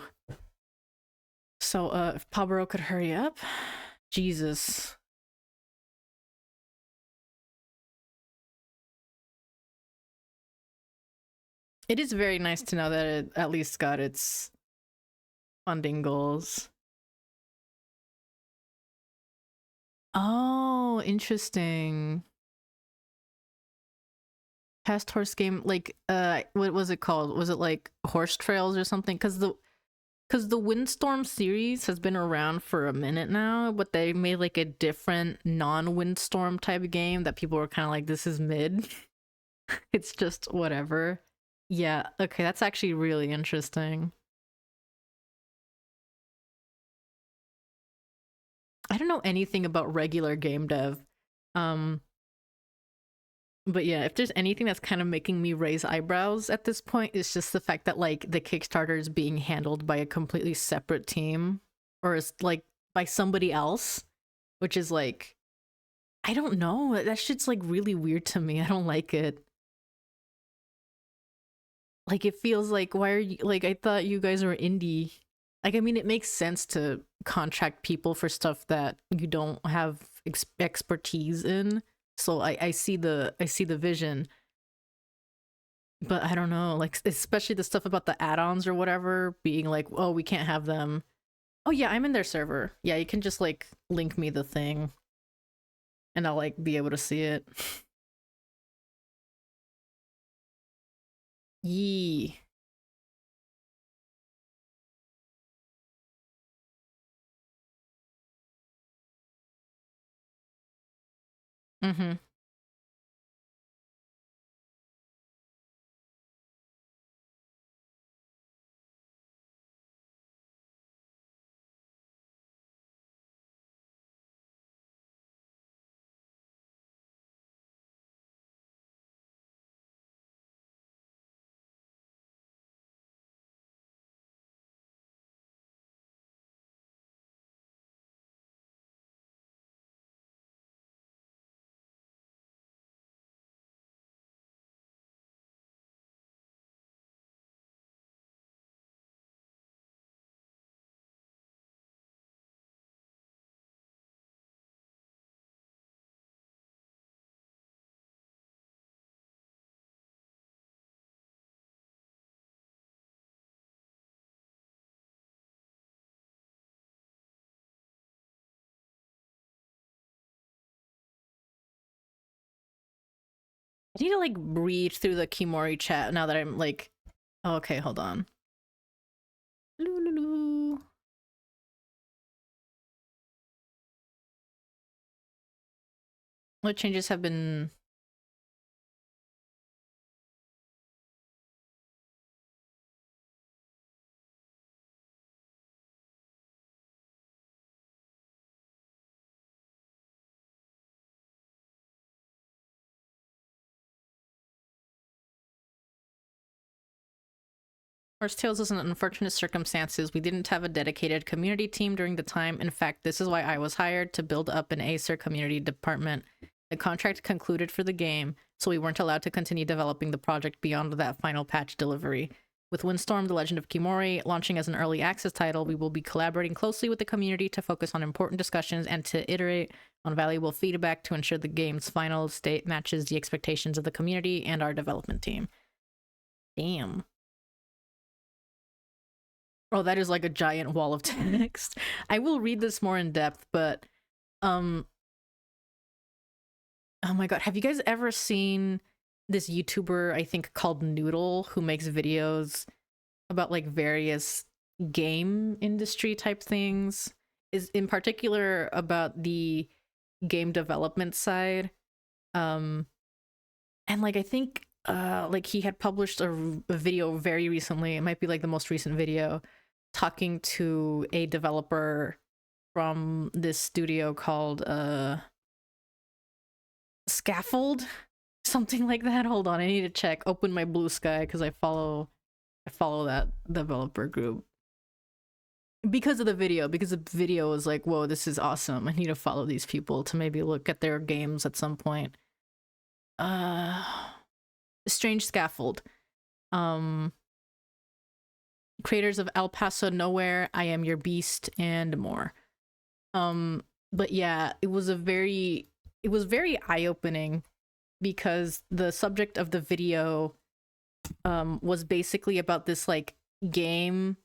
So if PawBorough could hurry up. Jesus. It is very nice to know that it at least got its funding goals. Oh, interesting. Past horse game, like what was it called? Was it like Horse Trails or something? Because the Windstorm series has been around for a minute now, but they made like a different non-Windstorm type of game that people were kind of like, this is mid. It's just whatever. Yeah, okay, that's actually really interesting. I don't know anything about regular game dev. Um, but yeah, if there's anything that's kind of making me raise eyebrows at this point, it's just the fact that like the Kickstarter is being handled by a completely separate team, or is like by somebody else, which is like, I don't know. That shit's like really weird to me. I don't like it. Like it feels like, why are you like, I thought you guys were indie. Like, I mean, it makes sense to contract people for stuff that you don't have expertise in. So I see the vision, but I don't know, like especially the stuff about the add-ons or whatever being like, oh, we can't have them. Oh yeah, I'm in their server. Yeah, you can just like link me the thing and I'll like be able to see it. Yee. Mm-hmm. I need to like read through the Kimori chat now that I'm like, oh, okay, hold on. Loo. What changes have been? Horse Tales is an unfortunate circumstances. We didn't have a dedicated community team during the time. In fact, this is why I was hired to build up an Acer community department. The contract concluded for the game, so we weren't allowed to continue developing the project beyond that final patch delivery. With Windstorm: The Legend of Kimori launching as an early access title, we will be collaborating closely with the community to focus on important discussions and to iterate on valuable feedback to ensure the game's final state matches the expectations of the community and our development team. Damn. Oh, that is like a giant wall of text. I will read this more in depth, but um oh my god, have you guys ever seen this YouTuber, I think called Noodle, who makes videos about like various game industry type things? Is in particular about the game development side. Um and like I think like he had published a video very recently. It might be like the most recent video talking to a developer from this studio called Scaffold, something like that. Hold on, I need to check. Open my Blue Sky because I follow that developer group because of the video. Because the video was like, whoa, this is awesome. I need to follow these people to maybe look at their games at some point. Uh, Strange Scaffold. Um, Creators of El Paso Nowhere, I Am Your Beast, and more. But yeah, it was very eye-opening because the subject of the video was basically about this like game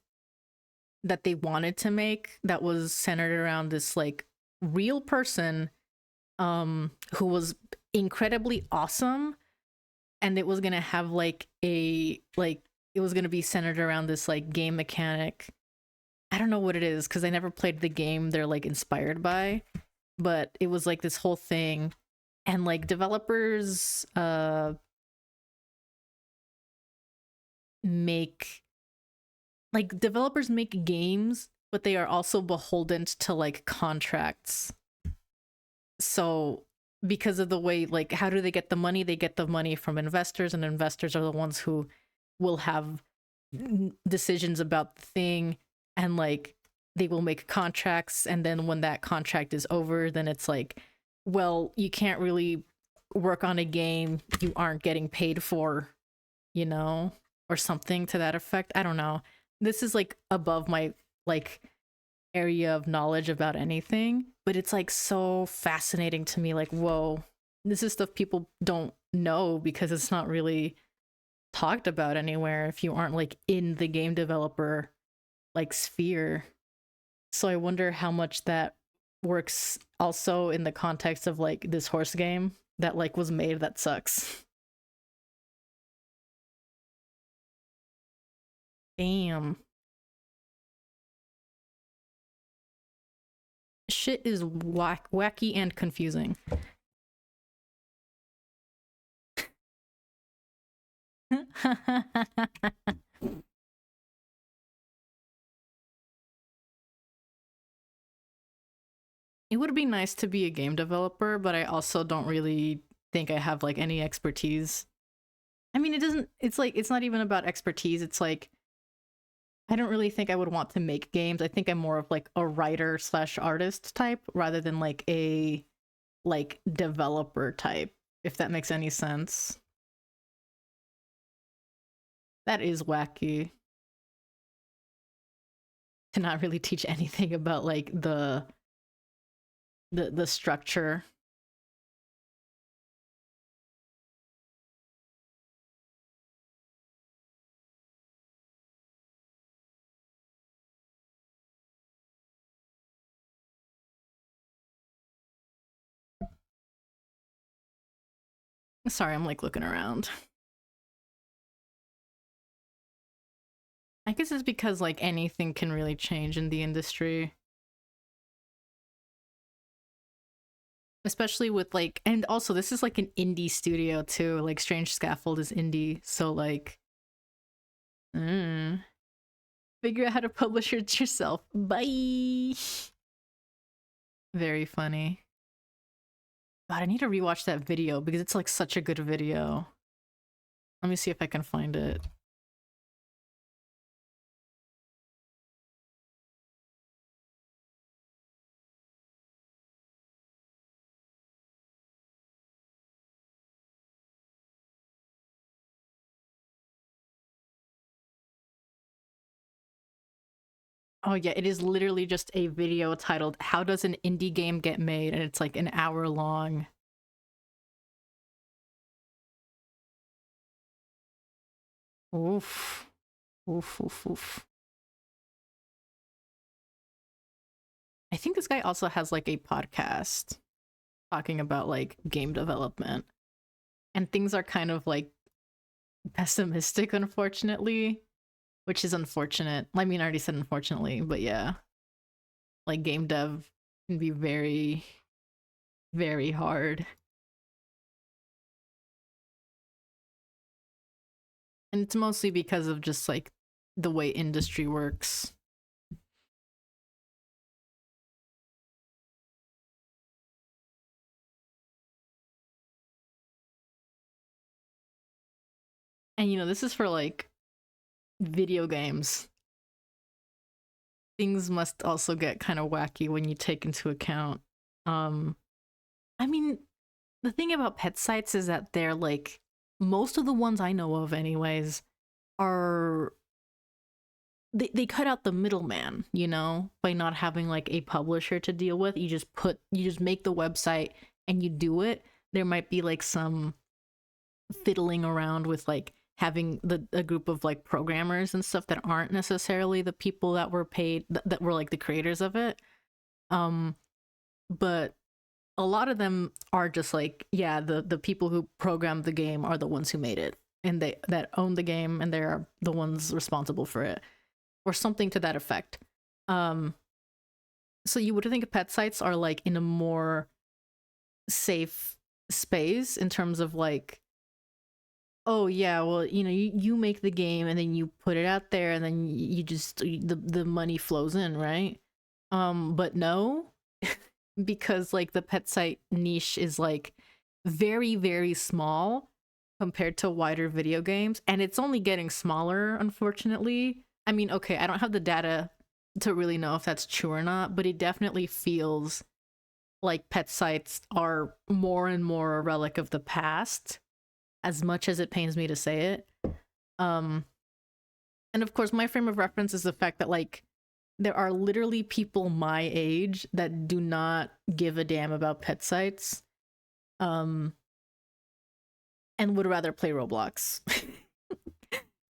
that they wanted to make that was centered around this like real person who was incredibly awesome, and it was going to have like a like it was going to be centered around this like game mechanic. I don't know what it is because I never played the game they're like inspired by, but it was like this whole thing, and like developers make games, but they are also beholden to like contracts. So because of the way, like, how do they get the money? They get the money from investors, and investors are the ones who will have decisions about the thing, and like they will make contracts, and then when that contract is over, then it's like, well, you can't really work on a game you aren't getting paid for, you know, or something to that effect. I don't know. This is like above my like area of knowledge about anything, but it's like so fascinating to me. Like, whoa, this is stuff people don't know because it's not really talked about anywhere if you aren't like in the game developer like sphere. So I wonder how much that works also in the context of like this horse game that like was made that sucks. Damn. Shit is wacky and confusing. It would be nice to be a game developer, but I also don't really think I have like any expertise. I mean, it doesn't, it's like, it's not even about expertise. It's like, I don't really think I would want to make games. I think I'm more of like a writer slash artist type rather than like a like developer type, if that makes any sense. That is wacky to not really teach anything about like the structure. Sorry, I'm like looking around. I guess it's because like anything can really change in the industry. Especially with like, and also this is like an indie studio too. Like Strange Scaffold is indie, so like, mm, figure out how to publish it yourself. Bye. Very funny. God, I need to rewatch that video because it's like such a good video. Let me see if I can find it. Oh yeah, it is literally just a video titled "How Does an Indie Game Get Made?" and it's like an hour long. Oof. Oof, oof, oof. I think this guy also has like a podcast talking about like game development. And things are kind of like pessimistic, unfortunately, which is unfortunate. I mean, I already said unfortunately, but yeah. Like game dev can be very, very hard. And it's mostly because of just like the way industry works. And this is for like video games. Things must also get kind of wacky when you take into account. Um, I mean, the thing about pet sites is that they're like, most of the ones I know of, anyways, are they cut out the middleman, by not having like a publisher to deal with. You just make the website and you do it. There might be like some fiddling around with like having a group of like programmers and stuff that aren't necessarily the people that were paid that were like the creators of it. But a lot of them are just like, yeah, the people who programmed the game are the ones who made it, and they that own the game, and they're the ones responsible for it, or something to that effect. So you would think pet sites are like in a more safe space in terms of like, oh yeah, well, you make the game and then you put it out there and then you just the money flows in, right? But no, because like the pet site niche is like very, very small compared to wider video games, and it's only getting smaller, unfortunately. I mean, okay, I don't have the data to really know if that's true or not, but it definitely feels like pet sites are more and more a relic of the past, as much as it pains me to say it. And of course, my frame of reference is the fact that like there are literally people my age that do not give a damn about pet sites, and would rather play Roblox.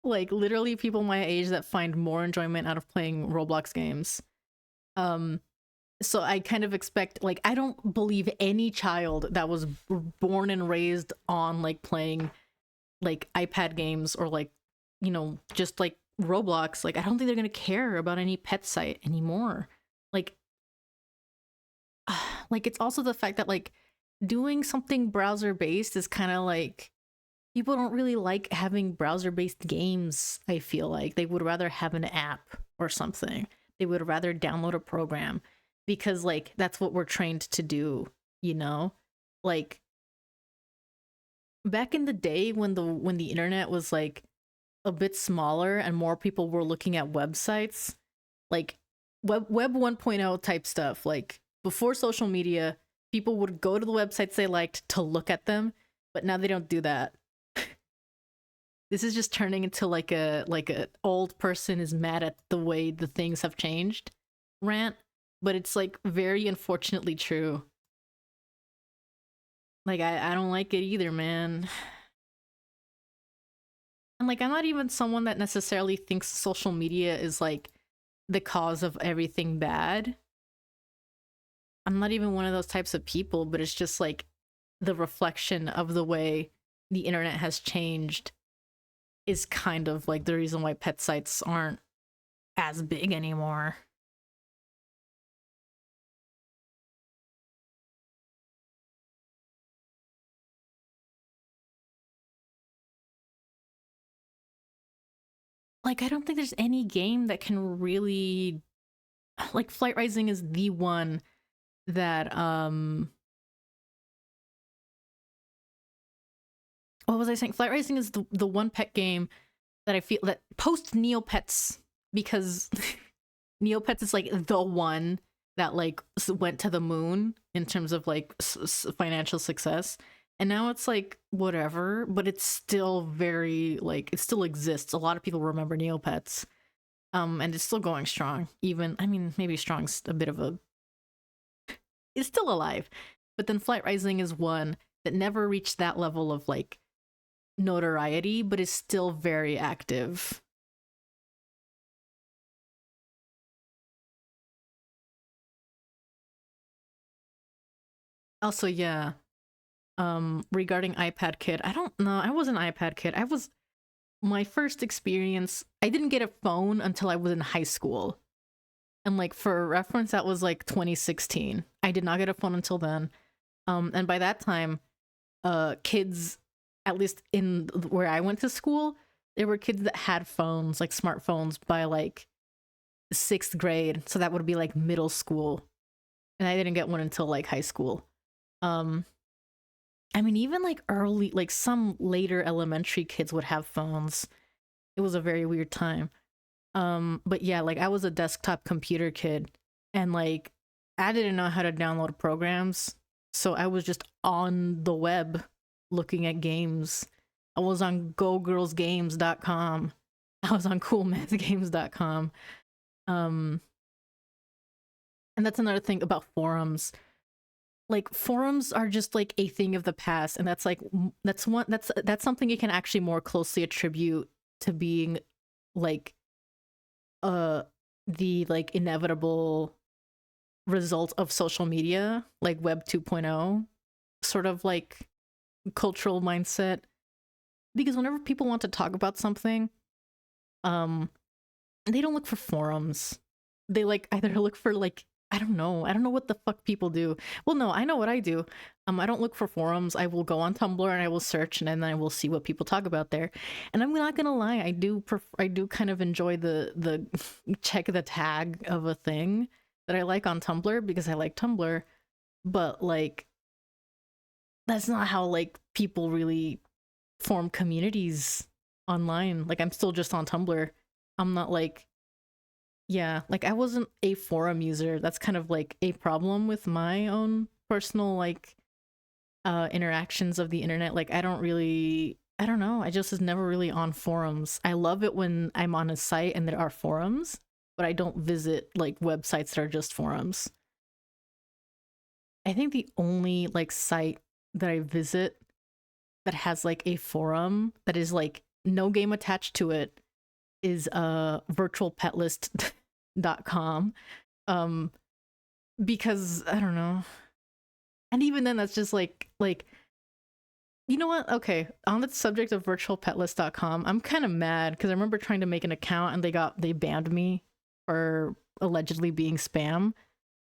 Like literally people my age that find more enjoyment out of playing Roblox games. So I kind of expect, like, I don't believe any child that was born and raised on like playing like iPad games or like, just like Roblox, like I don't think they're gonna care about any pet site anymore. Like like it's also the fact that like doing something browser based is kind of like, people don't really like having browser based games. I feel like they would rather have an app or something. They would rather download a program, because like that's what we're trained to do, like back in the day when the internet was like a bit smaller and more people were looking at websites, like web 1.0 type stuff, like before social media, people would go to the websites they liked to look at them, but now they don't do that. This is just turning into like a old person is mad at the way the things have changed rant, but it's like very unfortunately true. Like I don't like it either, man. And like I'm not even someone that necessarily thinks social media is like the cause of everything bad. I'm not even one of those types of people, but it's just like the reflection of the way the internet has changed is kind of like the reason why pet sites aren't as big anymore. Like I don't think there's any game that can really, like Flight Rising is the one that what was I saying? Flight Rising is the one pet game that I feel that post Neopets, because Neopets is like the one that like went to the moon in terms of like financial success, and now it's like whatever, but it's still very like, it still exists. A lot of people remember Neopets, and it's still going strong. Even, I mean, maybe strong's a bit of a, it's still alive, but then Flight Rising is one that never reached that level of like notoriety, but is still very active. Also, yeah, regarding iPad Kid, I don't know, I wasn't iPad Kid. I was, my first experience, I didn't get a phone until I was in high school. And like for reference, that was like 2016. I did not get a phone until then. And by that time, kids, at least in where I went to school, there were kids that had phones, like smartphones, by like 6th grade. So that would be like middle school. And I didn't get one until like high school. Um, I mean, even like early, like some later elementary kids would have phones. It was a very weird time. But yeah, like I was a desktop computer kid, and like I didn't know how to download programs, so I was just on the web looking at games. I was on gogirlsgames.com. I was on coolmathgames.com. Um, and that's another thing about forums. Like forums are just like a thing of the past, and that's like that's something you can actually more closely attribute to being like uh the like inevitable result of social media, like web 2.0 sort of like cultural mindset. Because whenever people want to talk about something, um they don't look for forums. They like either look for like I don't know what the fuck people do. Well, no, I know what I do. I don't look for forums. I will go on Tumblr and I will search, and then I will see what people talk about there. And I'm not gonna lie, I do kind of enjoy the check the tag of a thing that I like on Tumblr because I like Tumblr. But like that's not how like people really form communities online. Like I'm still just on Tumblr. I'm not like yeah, like I wasn't a forum user. That's kind of like a problem with my own personal like interactions of the internet. Like I don't know. I just was never really on forums. I love it when I'm on a site and there are forums, but I don't visit like websites that are just forums. I think the only like site that I visit that has like a forum that is like no game attached to it is virtualpetlist.com. um because I don't know. And even then that's just like you know what? Okay, on the subject of virtualpetlist.com, I'm kind of mad because I remember trying to make an account and they banned me for allegedly being spam.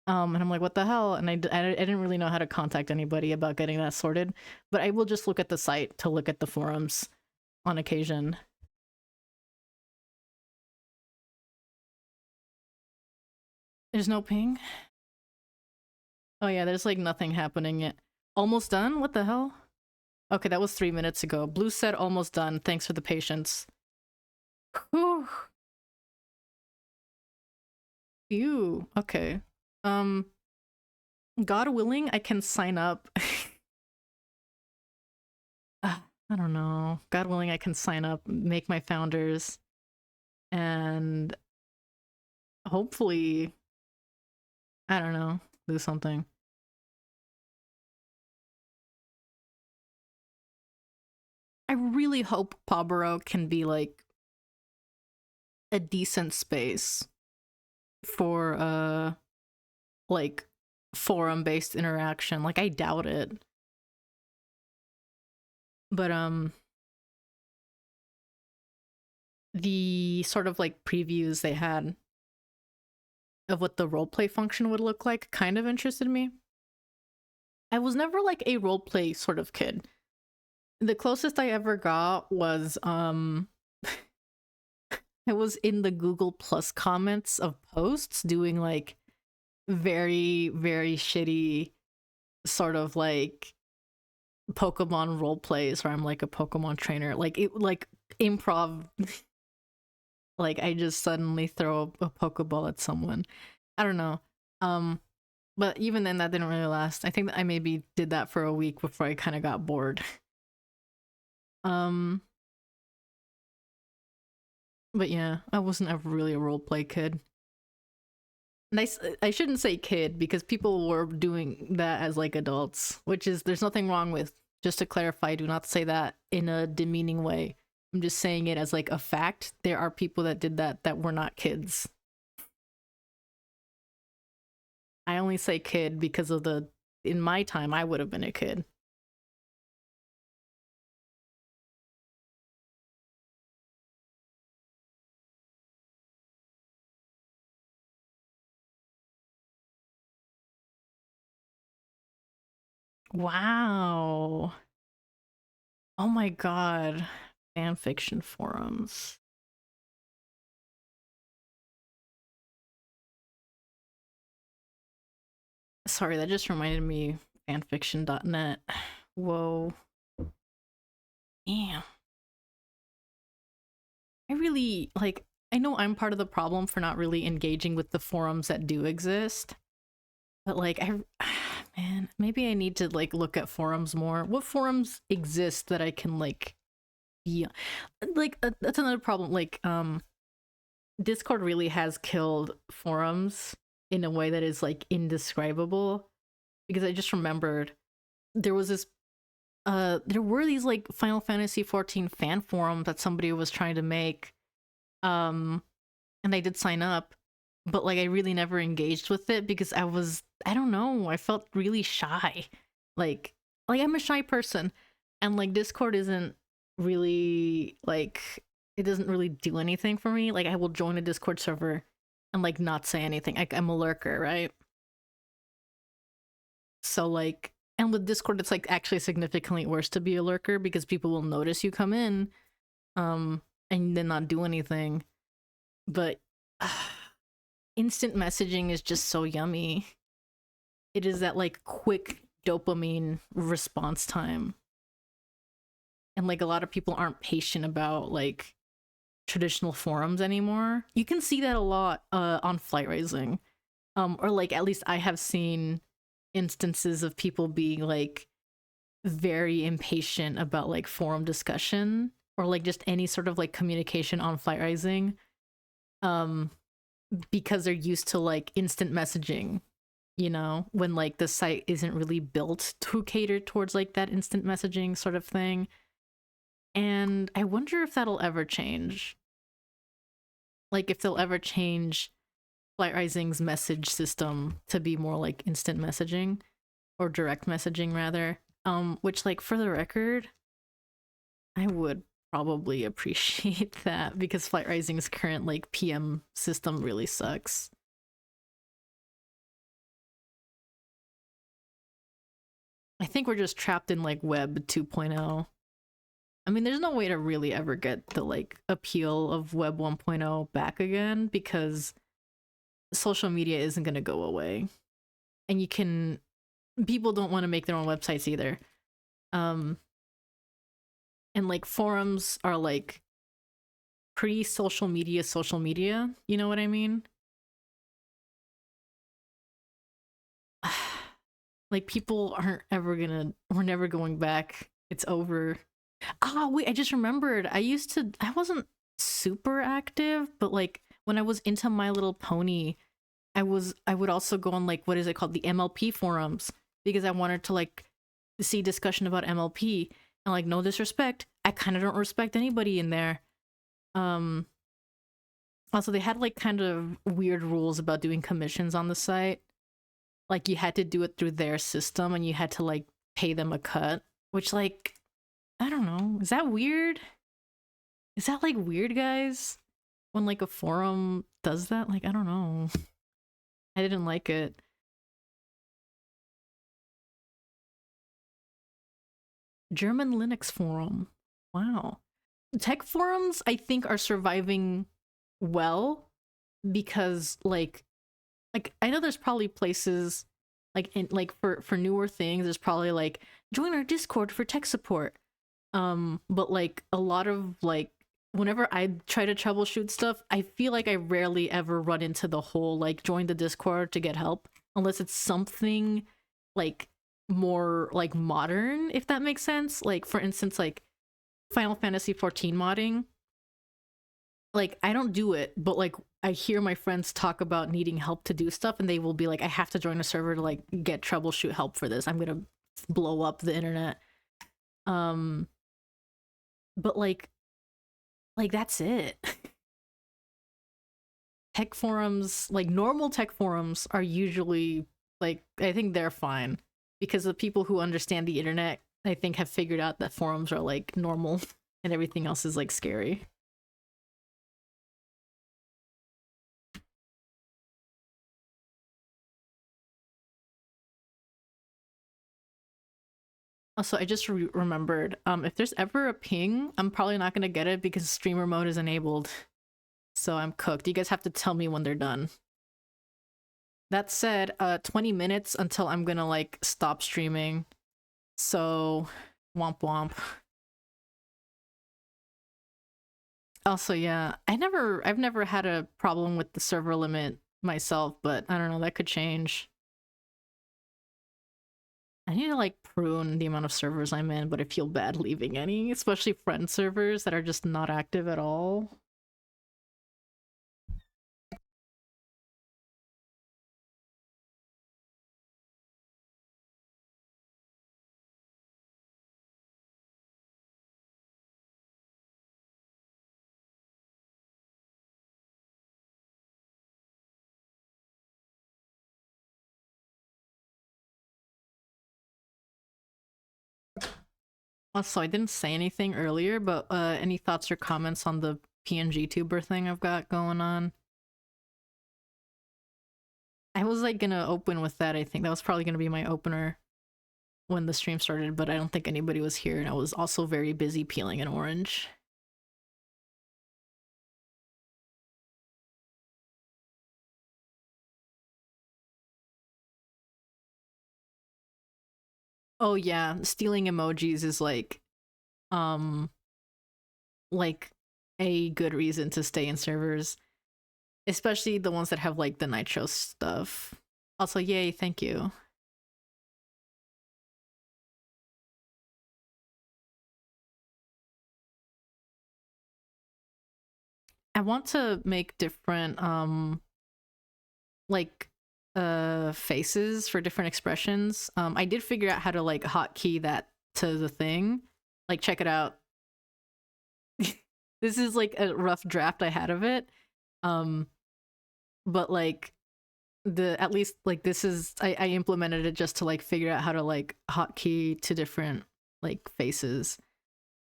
And I'm like, what the hell? And I didn't really know how to contact anybody about getting that sorted. But I will just look at the site to look at the forums on occasion. There's no ping? Oh yeah, there's like nothing happening yet. Almost done? What the hell? Okay, that was 3 minutes ago. Blue said almost done. Thanks for the patience. Whew. Ew. Okay. Um, God willing, I can sign up. I don't know. God willing, I can sign up, make my founders, and hopefully, I don't know, do something. I really hope PawBorough can be like a decent space for like forum based interaction. Like I doubt it. But the sort of like previews they had of what the roleplay function would look like kind of interested me. I was never like a roleplay sort of kid. The closest I ever got was it was in the Google Plus comments of posts doing like very, very shitty sort of like Pokemon role plays where I'm like a Pokemon trainer. Like it like improv like I just suddenly throw a Pokeball at someone. I don't know. Um but even then that didn't really last. I think that I maybe did that for a week before I kind of got bored. Um but yeah, I wasn't ever really a role play kid. And I shouldn't say kid because people were doing that as like adults, which is there's nothing wrong with. Just to clarify, do not say that in a demeaning way. I'm just saying it as like a fact. There are people that did that that were not kids. I only say kid because of the in my time I would have been a kid. Wow. Oh my god. Fan fiction forums. Sorry, that just reminded me fanfiction.net. Whoa. Damn. I really, like, I know I'm part of the problem for not really engaging with the forums that do exist. But, like, man, maybe I need to, like, look at forums more. What forums exist that I can, like, be... Like, that's another problem. Like, Discord really has killed forums in a way that is, like, indescribable. Because I just remembered there was this there were these like Final Fantasy 14 fan forums that somebody was trying to make, and I did sign up, but like I really never engaged with it because I don't know, I felt really shy. Like I'm a shy person, and like Discord isn't really like, it doesn't really do anything for me. Like I will join a Discord server and like not say anything. I'm a lurker, right? So like, and with Discord, it's like actually significantly worse to be a lurker because people will notice you come in, and then not do anything. But instant messaging is just so yummy. It is that like quick dopamine response time, and like a lot of people aren't patient about like traditional forums anymore. You can see that a lot on Flight Rising, or like at least I have seen instances of people being like very impatient about like forum discussion or like just any sort of like communication on Flight Rising, because they're used to like instant messaging, you know, when like the site isn't really built to cater towards like that instant messaging sort of thing. And I wonder if that'll ever change, like if they'll ever change Flight Rising's message system to be more like instant messaging or direct messaging rather. Which like for the record, I would probably appreciate that because Flight Rising's current like PM system really sucks. I think we're just trapped in like Web 2.0. I mean, there's no way to really ever get the like appeal of Web 1.0 back again because social media isn't going to go away. And people don't want to make their own websites either. And like forums are like pre-social media, you know what I mean? Like people aren't ever gonna, we're never going back. It's over. Ah, wait, I just remembered. I wasn't super active, but like when I was into My Little Pony, I would also go on like, what is it called? The MLP forums, because I wanted to like see discussion about MLP. And like, no disrespect, I kind of don't respect anybody in there. Um, Also, they had like kind of weird rules about doing commissions on the site. Like you had to do it through their system and you had to like pay them a cut, which like, I don't know. Is that weird? Is that like weird, guys? When like a forum does that? Like, I don't know. I didn't like it. German Linux forum. Wow. Tech forums, I think, are surviving well because like I know there's probably places like in like for newer things, there's probably like join our Discord for tech support. But like a lot of like whenever I try to troubleshoot stuff, I feel like I rarely ever run into the whole like join the Discord to get help unless it's something like more like modern, if that makes sense. Like for instance, like Final Fantasy 14 modding. Like I don't do it, but like I hear my friends talk about needing help to do stuff and they will be like, I have to join a server to like get troubleshoot help for this. I'm gonna blow up the internet. Um but like that's it. Tech forums, like normal tech forums are usually like, I think they're fine because the people who understand the internet, I think, have figured out that forums are like normal and everything else is like scary. Also, I just remembered, if there's ever a ping, I'm probably not gonna get it because streamer mode is enabled. So I'm cooked. You guys have to tell me when they're done. That said, 20 minutes until I'm gonna like stop streaming. So, womp womp. Also, yeah, I've never had a problem with the server limit myself, but I don't know, that could change. I need to like prune the amount of servers I'm in, but I feel bad leaving any, especially friend servers that are just not active at all. Also, I didn't say anything earlier, but any thoughts or comments on the PNG tuber thing I've got going on? I was like gonna open with that, I think. That was probably gonna be my opener when the stream started, but I don't think anybody was here, and I was also very busy peeling an orange. Oh yeah, stealing emojis is um like a good reason to stay in servers, especially the ones that have like the nitro stuff. Also, yay, thank you. I want to make different like faces for different expressions. I did figure out how to like hotkey that to the thing. Like check it out. This is like a rough draft I had of it. But like the at least like this is I implemented it just to like figure out how to like hotkey to different like faces.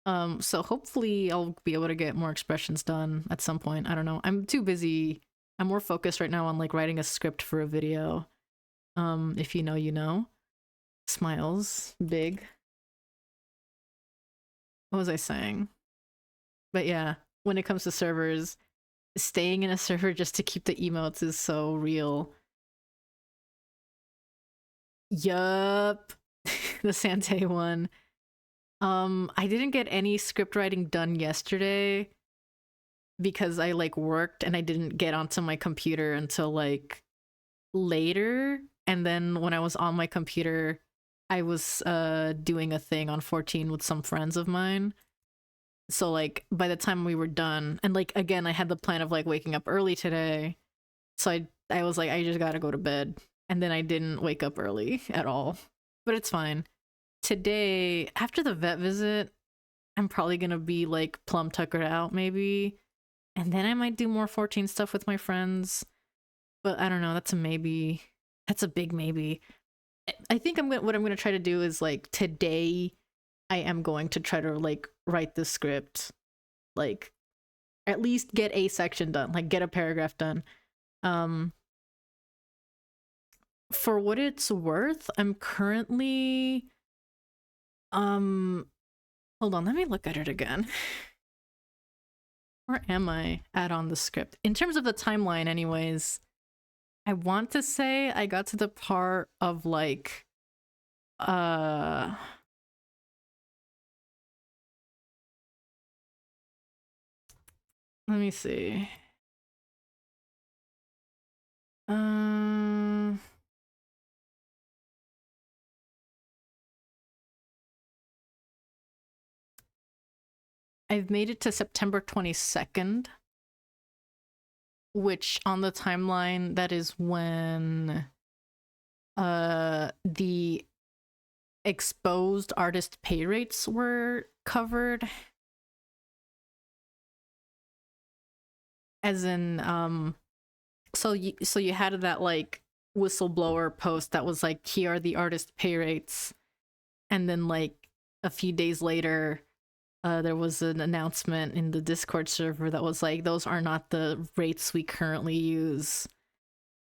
So hopefully I'll be able to get more expressions done at some point. I don't know. I'm too busy. I'm more focused right now on like writing a script for a video. If you know, you know. Smiles, big. What was I saying? But yeah, when it comes to servers, staying in a server just to keep the emotes is so real. Yup. The Sante one. I didn't get any script writing done yesterday because I like worked and I didn't get onto my computer until like later. And then when I was on my computer, I was doing a thing on 14 with some friends of mine. So like by the time we were done, and like again, I had the plan of like waking up early today. So I was like, I just gotta go to bed. And then I didn't wake up early at all. But it's fine. Today, after the vet visit, I'm probably gonna be like plum tuckered out maybe. And then I might do more 14 stuff with my friends. But I don't know, that's a maybe. That's a big maybe. I think what I'm gonna try to do is like today I am going to try to like write the script. Like at least get a section done, like get a paragraph done. For what it's worth, I'm currently hold on, let me look at it again. Where am I at on the script? In terms of the timeline, anyways, I want to say I got to the part of like let me see. I've made it to September 22nd, which on the timeline, that is when the exposed artist pay rates were covered. As in, so you had that like whistleblower post that was like, here are the artist pay rates, and then like a few days later, there was an announcement in the Discord server that was like, those are not the rates we currently use.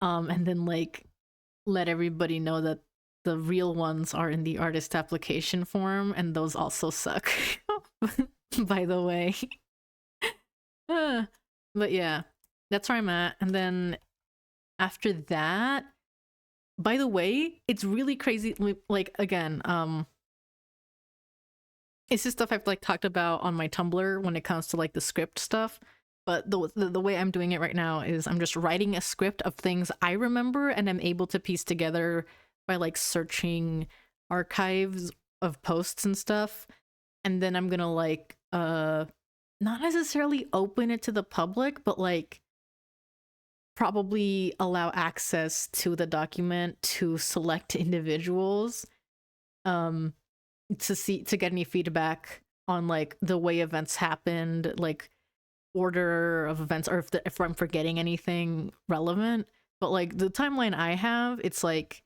And then like let everybody know that the real ones are in the artist application form, and those also suck. By the way. But yeah, that's where I'm at. And then after that, by the way, it's really crazy. Like again, It's just stuff I've like talked about on my Tumblr when it comes to like the script stuff. But the way I'm doing it right now is I'm just writing a script of things I remember and I'm able to piece together by like searching archives of posts and stuff. And then I'm gonna like not necessarily open it to the public, but like probably allow access to the document to select individuals um to get any feedback on like the way events happened, like order of events, or if I'm forgetting anything relevant. But like the timeline I have, it's like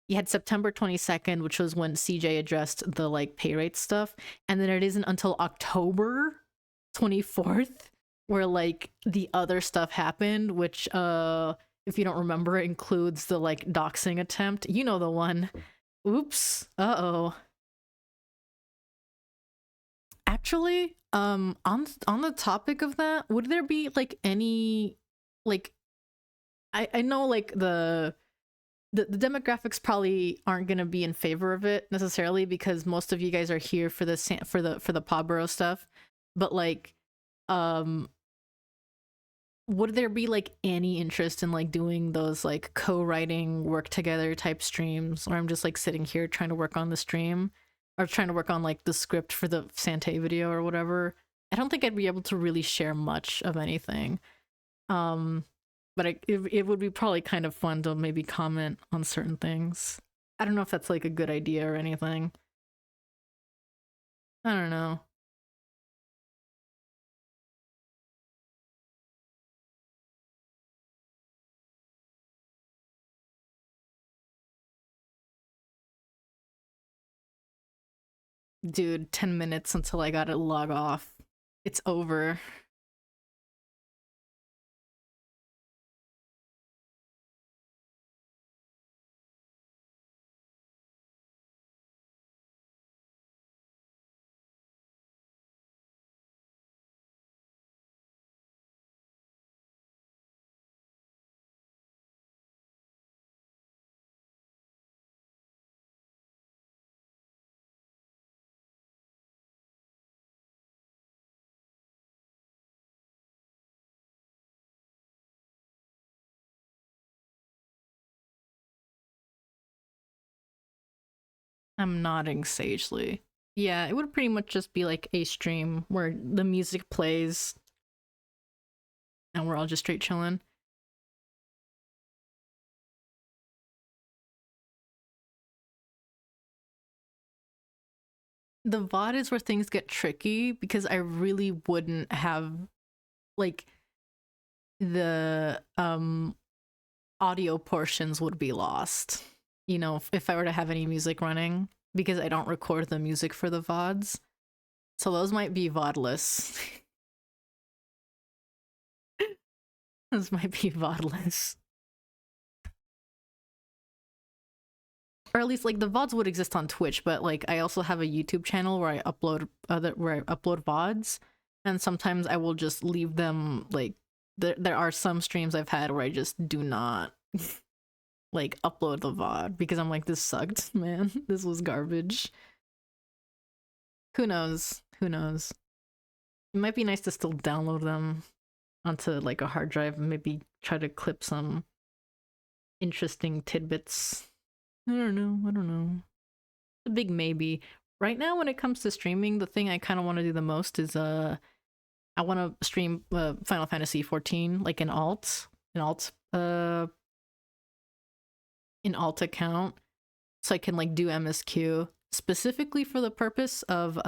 you had September 22nd, which was when CJ addressed the like pay rate stuff, and then it isn't until October 24th where like the other stuff happened, which if you don't remember, it includes the like doxing attempt. You know the one. Oops. Uh-oh. Actually, on the topic of that, would there be like any like I know like the demographics probably aren't gonna be in favor of it necessarily because most of you guys are here for the for the PawBorough stuff, but like um would there be like any interest in like doing those like co-writing work together type streams where I'm just like sitting here trying to work on the stream or trying to work on like the script for the Sante video or whatever? I don't think I'd be able to really share much of anything. Um but it would be probably kind of fun to maybe comment on certain things. I don't know if that's like a good idea or anything. I don't know. Dude, 10 minutes until I gotta log off. It's over. I'm nodding sagely. Yeah, it would pretty much just be like a stream where the music plays and we're all just straight chilling. The VOD is where things get tricky because I really wouldn't have like the audio portions would be lost. You know, if I were to have any music running because I don't record the music for the VODs. So those might be VODless. Those might be VODless. Or at least like the VODs would exist on Twitch, but like I also have a YouTube channel where I upload VODs, and sometimes I will just leave them like there are some streams I've had where I just do not like upload the VOD because I'm like, this sucked, man. This was garbage. Who knows? Who knows? It might be nice to still download them onto like a hard drive and maybe try to clip some interesting tidbits. I don't know. I don't know. A big maybe. Right now, when it comes to streaming, the thing I kind of want to do the most is I want to stream Final Fantasy 14 like an alt account, so I can like do MSQ specifically for the purpose of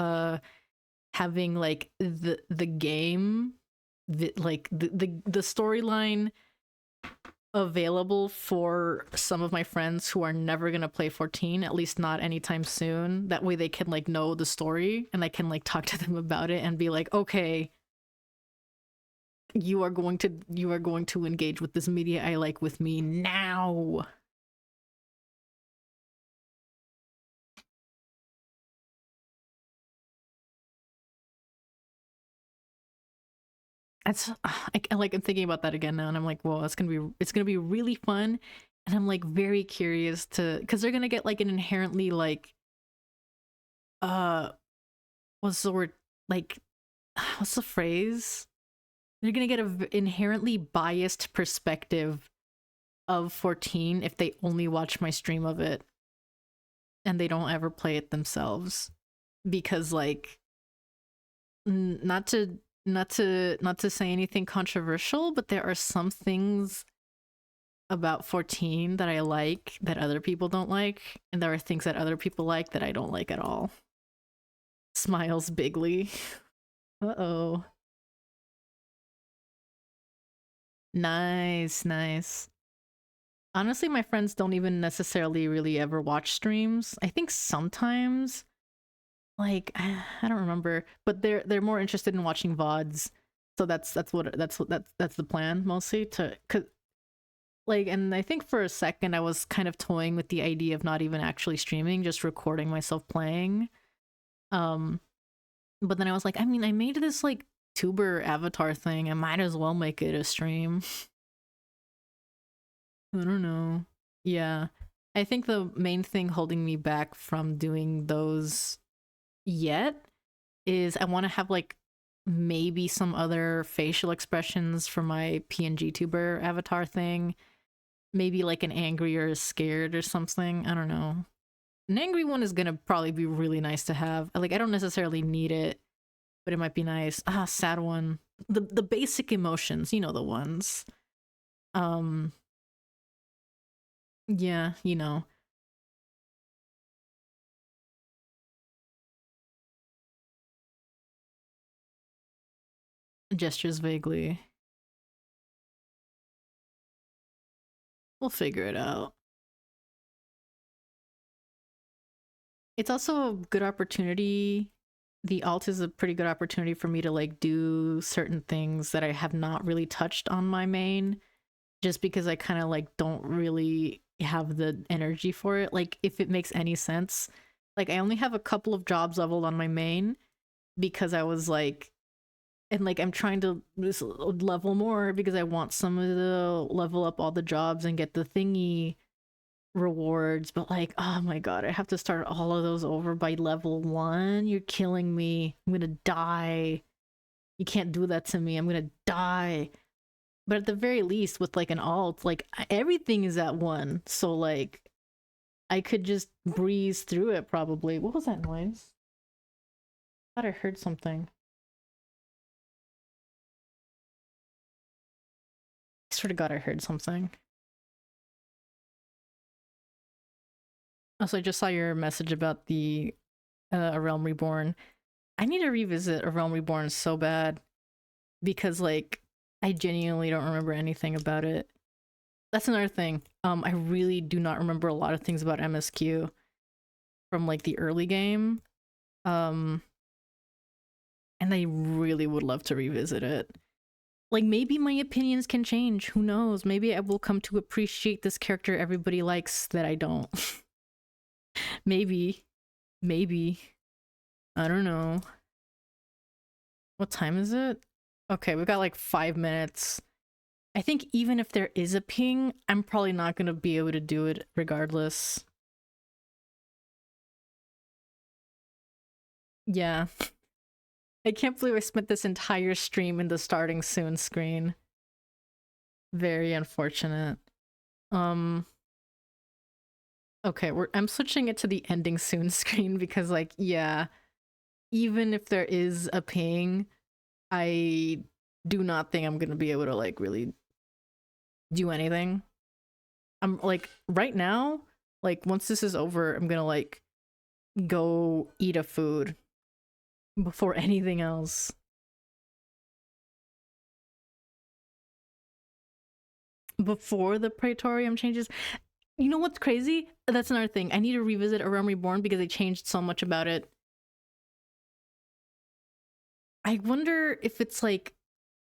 having like the game like the storyline available for some of my friends who are never gonna play 14, at least not anytime soon. That way they can like know the story and I can like talk to them about it and be like, okay, you are going to engage with this media I like with me now. That's I'm thinking about that again now and I'm like, well, it's gonna be really fun. And I'm like very curious to, because they're gonna get like an inherently like what's the word, like, what's the phrase? They're gonna get an inherently biased perspective of 14 if they only watch my stream of it and they don't ever play it themselves. Because like, not to say anything controversial, but there are some things about 14 that I like that other people don't like, and there are things that other people like that I don't like at all. Smiles bigly. Uh-oh. Nice, nice. Honestly, my friends don't even necessarily really ever watch streams. I think sometimes, like, I don't remember, but they're more interested in watching VODs. So that's the plan mostly, to, cause like, and I think for a second I was kind of toying with the idea of not even actually streaming, just recording myself playing. Um, but then I was like, I mean, I made this like tuber avatar thing. I might as well make it a stream. I don't know. Yeah. I think the main thing holding me back from doing those yet is I want to have like maybe some other facial expressions for my PNG tuber avatar thing. Maybe like an angry or a scared or something. I don't know. An angry one is gonna probably be really nice to have. Like, I don't necessarily need it, but it might be nice. Ah, sad one. The basic emotions, you know, the ones. Um, yeah, you know. Gestures vaguely. We'll figure it out. It's also a good opportunity. The alt is a pretty good opportunity for me to like do certain things that I have not really touched on my main, just because I kind of like don't really have the energy for it. Like, if it makes any sense, like I only have a couple of jobs leveled on my main because I was like, and like I'm trying to level more because I want some of the level up all the jobs and get the thingy rewards, but like, oh my god, I have to start all of those over by level 1. You're killing me. I'm gonna die. You can't do that to me. I'm gonna die. But at the very least, with like an alt, like everything is at 1, so like I could just breeze through it probably. What was that noise? I thought I heard something. I swear to god I heard something. Also, I just saw your message about the A Realm Reborn. I need to revisit A Realm Reborn so bad because like I genuinely don't remember anything about it. That's another thing. I really do not remember a lot of things about MSQ from like the early game. Um, and I really would love to revisit it. Like, maybe my opinions can change. Who knows? Maybe I will come to appreciate this character everybody likes that I don't. Maybe. Maybe. I don't know. What time is it? Okay, we got like 5 minutes. I think even if there is a ping, I'm probably not gonna be able to do it regardless. Yeah. I can't believe I spent this entire stream in the starting soon screen. Very unfortunate. Okay, I'm switching it to the ending soon screen because like, yeah, even if there is a ping, I do not think I'm gonna be able to like really do anything. I'm like, right now, like once this is over, I'm gonna like go eat a food before anything else. Before the Praetorium changes. You know what's crazy? That's another thing. I need to revisit A Realm Reborn because they changed so much about it. I wonder if it's like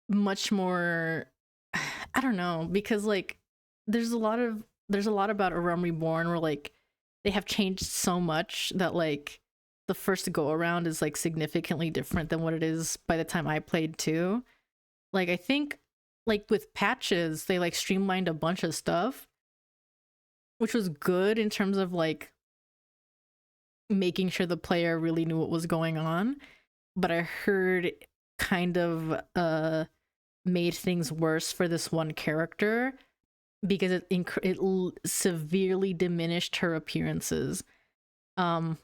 much more, I don't know, because like there's a lot about A Realm Reborn where like they have changed so much that like the first go around is like significantly different than what it is by the time I played too. Like I think like with patches they like streamlined a bunch of stuff, which was good in terms of like making sure the player really knew what was going on. but I heard kind of made things worse for this one character because it severely diminished her appearances. Um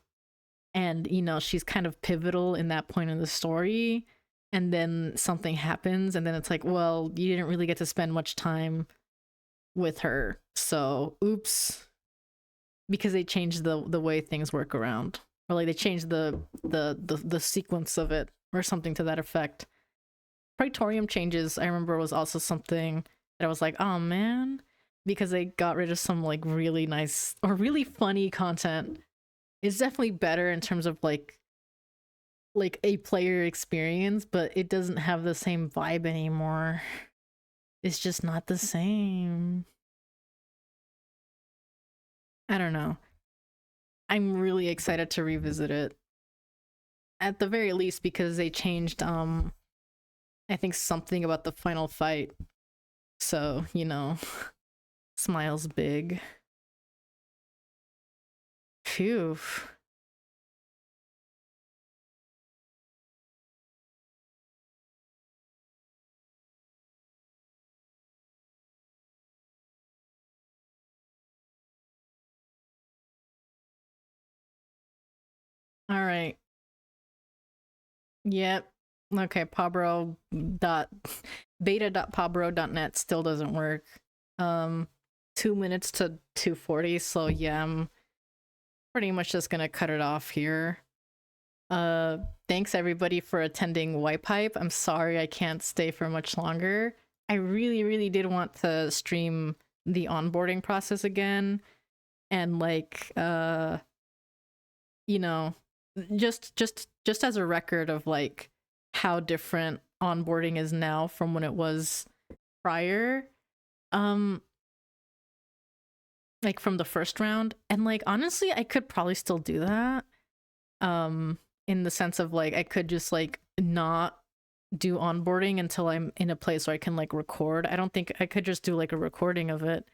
and you know, she's kind of pivotal in that point in the story, and then something happens and then it's like, well, you didn't really get to spend much time with her. So, oops, because they changed the way things work around, or like they changed the sequence of it or something to that effect. Praetorium changes, I remember, was also something that I was like, oh man, because they got rid of some like really nice or really funny content. It's definitely better in terms of like a player experience, but it doesn't have the same vibe anymore. It's just not the same. I don't know. I'm really excited to revisit it. At the very least because they changed I think something about the final fight. So, you know, smiles big. Phew. All right. Yep. Okay, PawBorough dot beta.pawborough.net still doesn't work. 2 minutes to 2:40, so yeah, I'm pretty much just gonna cut it off here. Thanks everybody for attending Wipe Hype. I'm sorry I can't stay for much longer. I really, really did want to stream the onboarding process again, and like you know, just as a record of like how different onboarding is now from when it was prior. Um like from the first round, and like honestly I could probably still do that. In the sense of like I could just like not do onboarding until I'm in a place where I can like record. I don't think I could just do like a recording of it.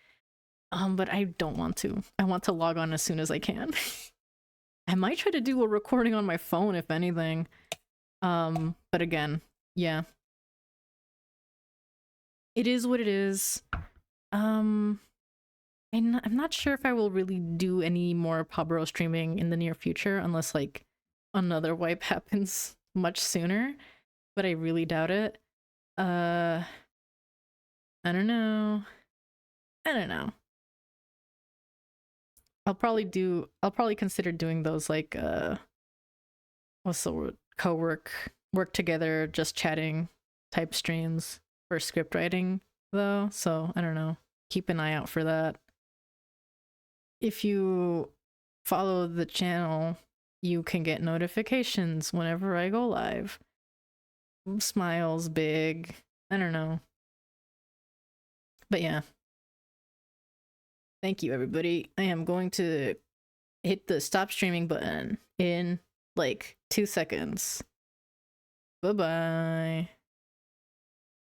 But I don't want to. I want to log on as soon as I can. I might try to do a recording on my phone if anything. But again, yeah. It is what it is. I'm not sure if I will really do any more PawBorough streaming in the near future unless like another wipe happens much sooner, but I really doubt it. Uh I don't know. I don't know. I'll probably consider doing those like what's the word? Work together, just chatting type streams for script writing though. So I don't know. Keep an eye out for that. If you follow the channel, you can get notifications whenever I go live. Smiles big. I don't know. But yeah. Thank you, everybody. I am going to hit the stop streaming button in like 2 seconds. Bye bye.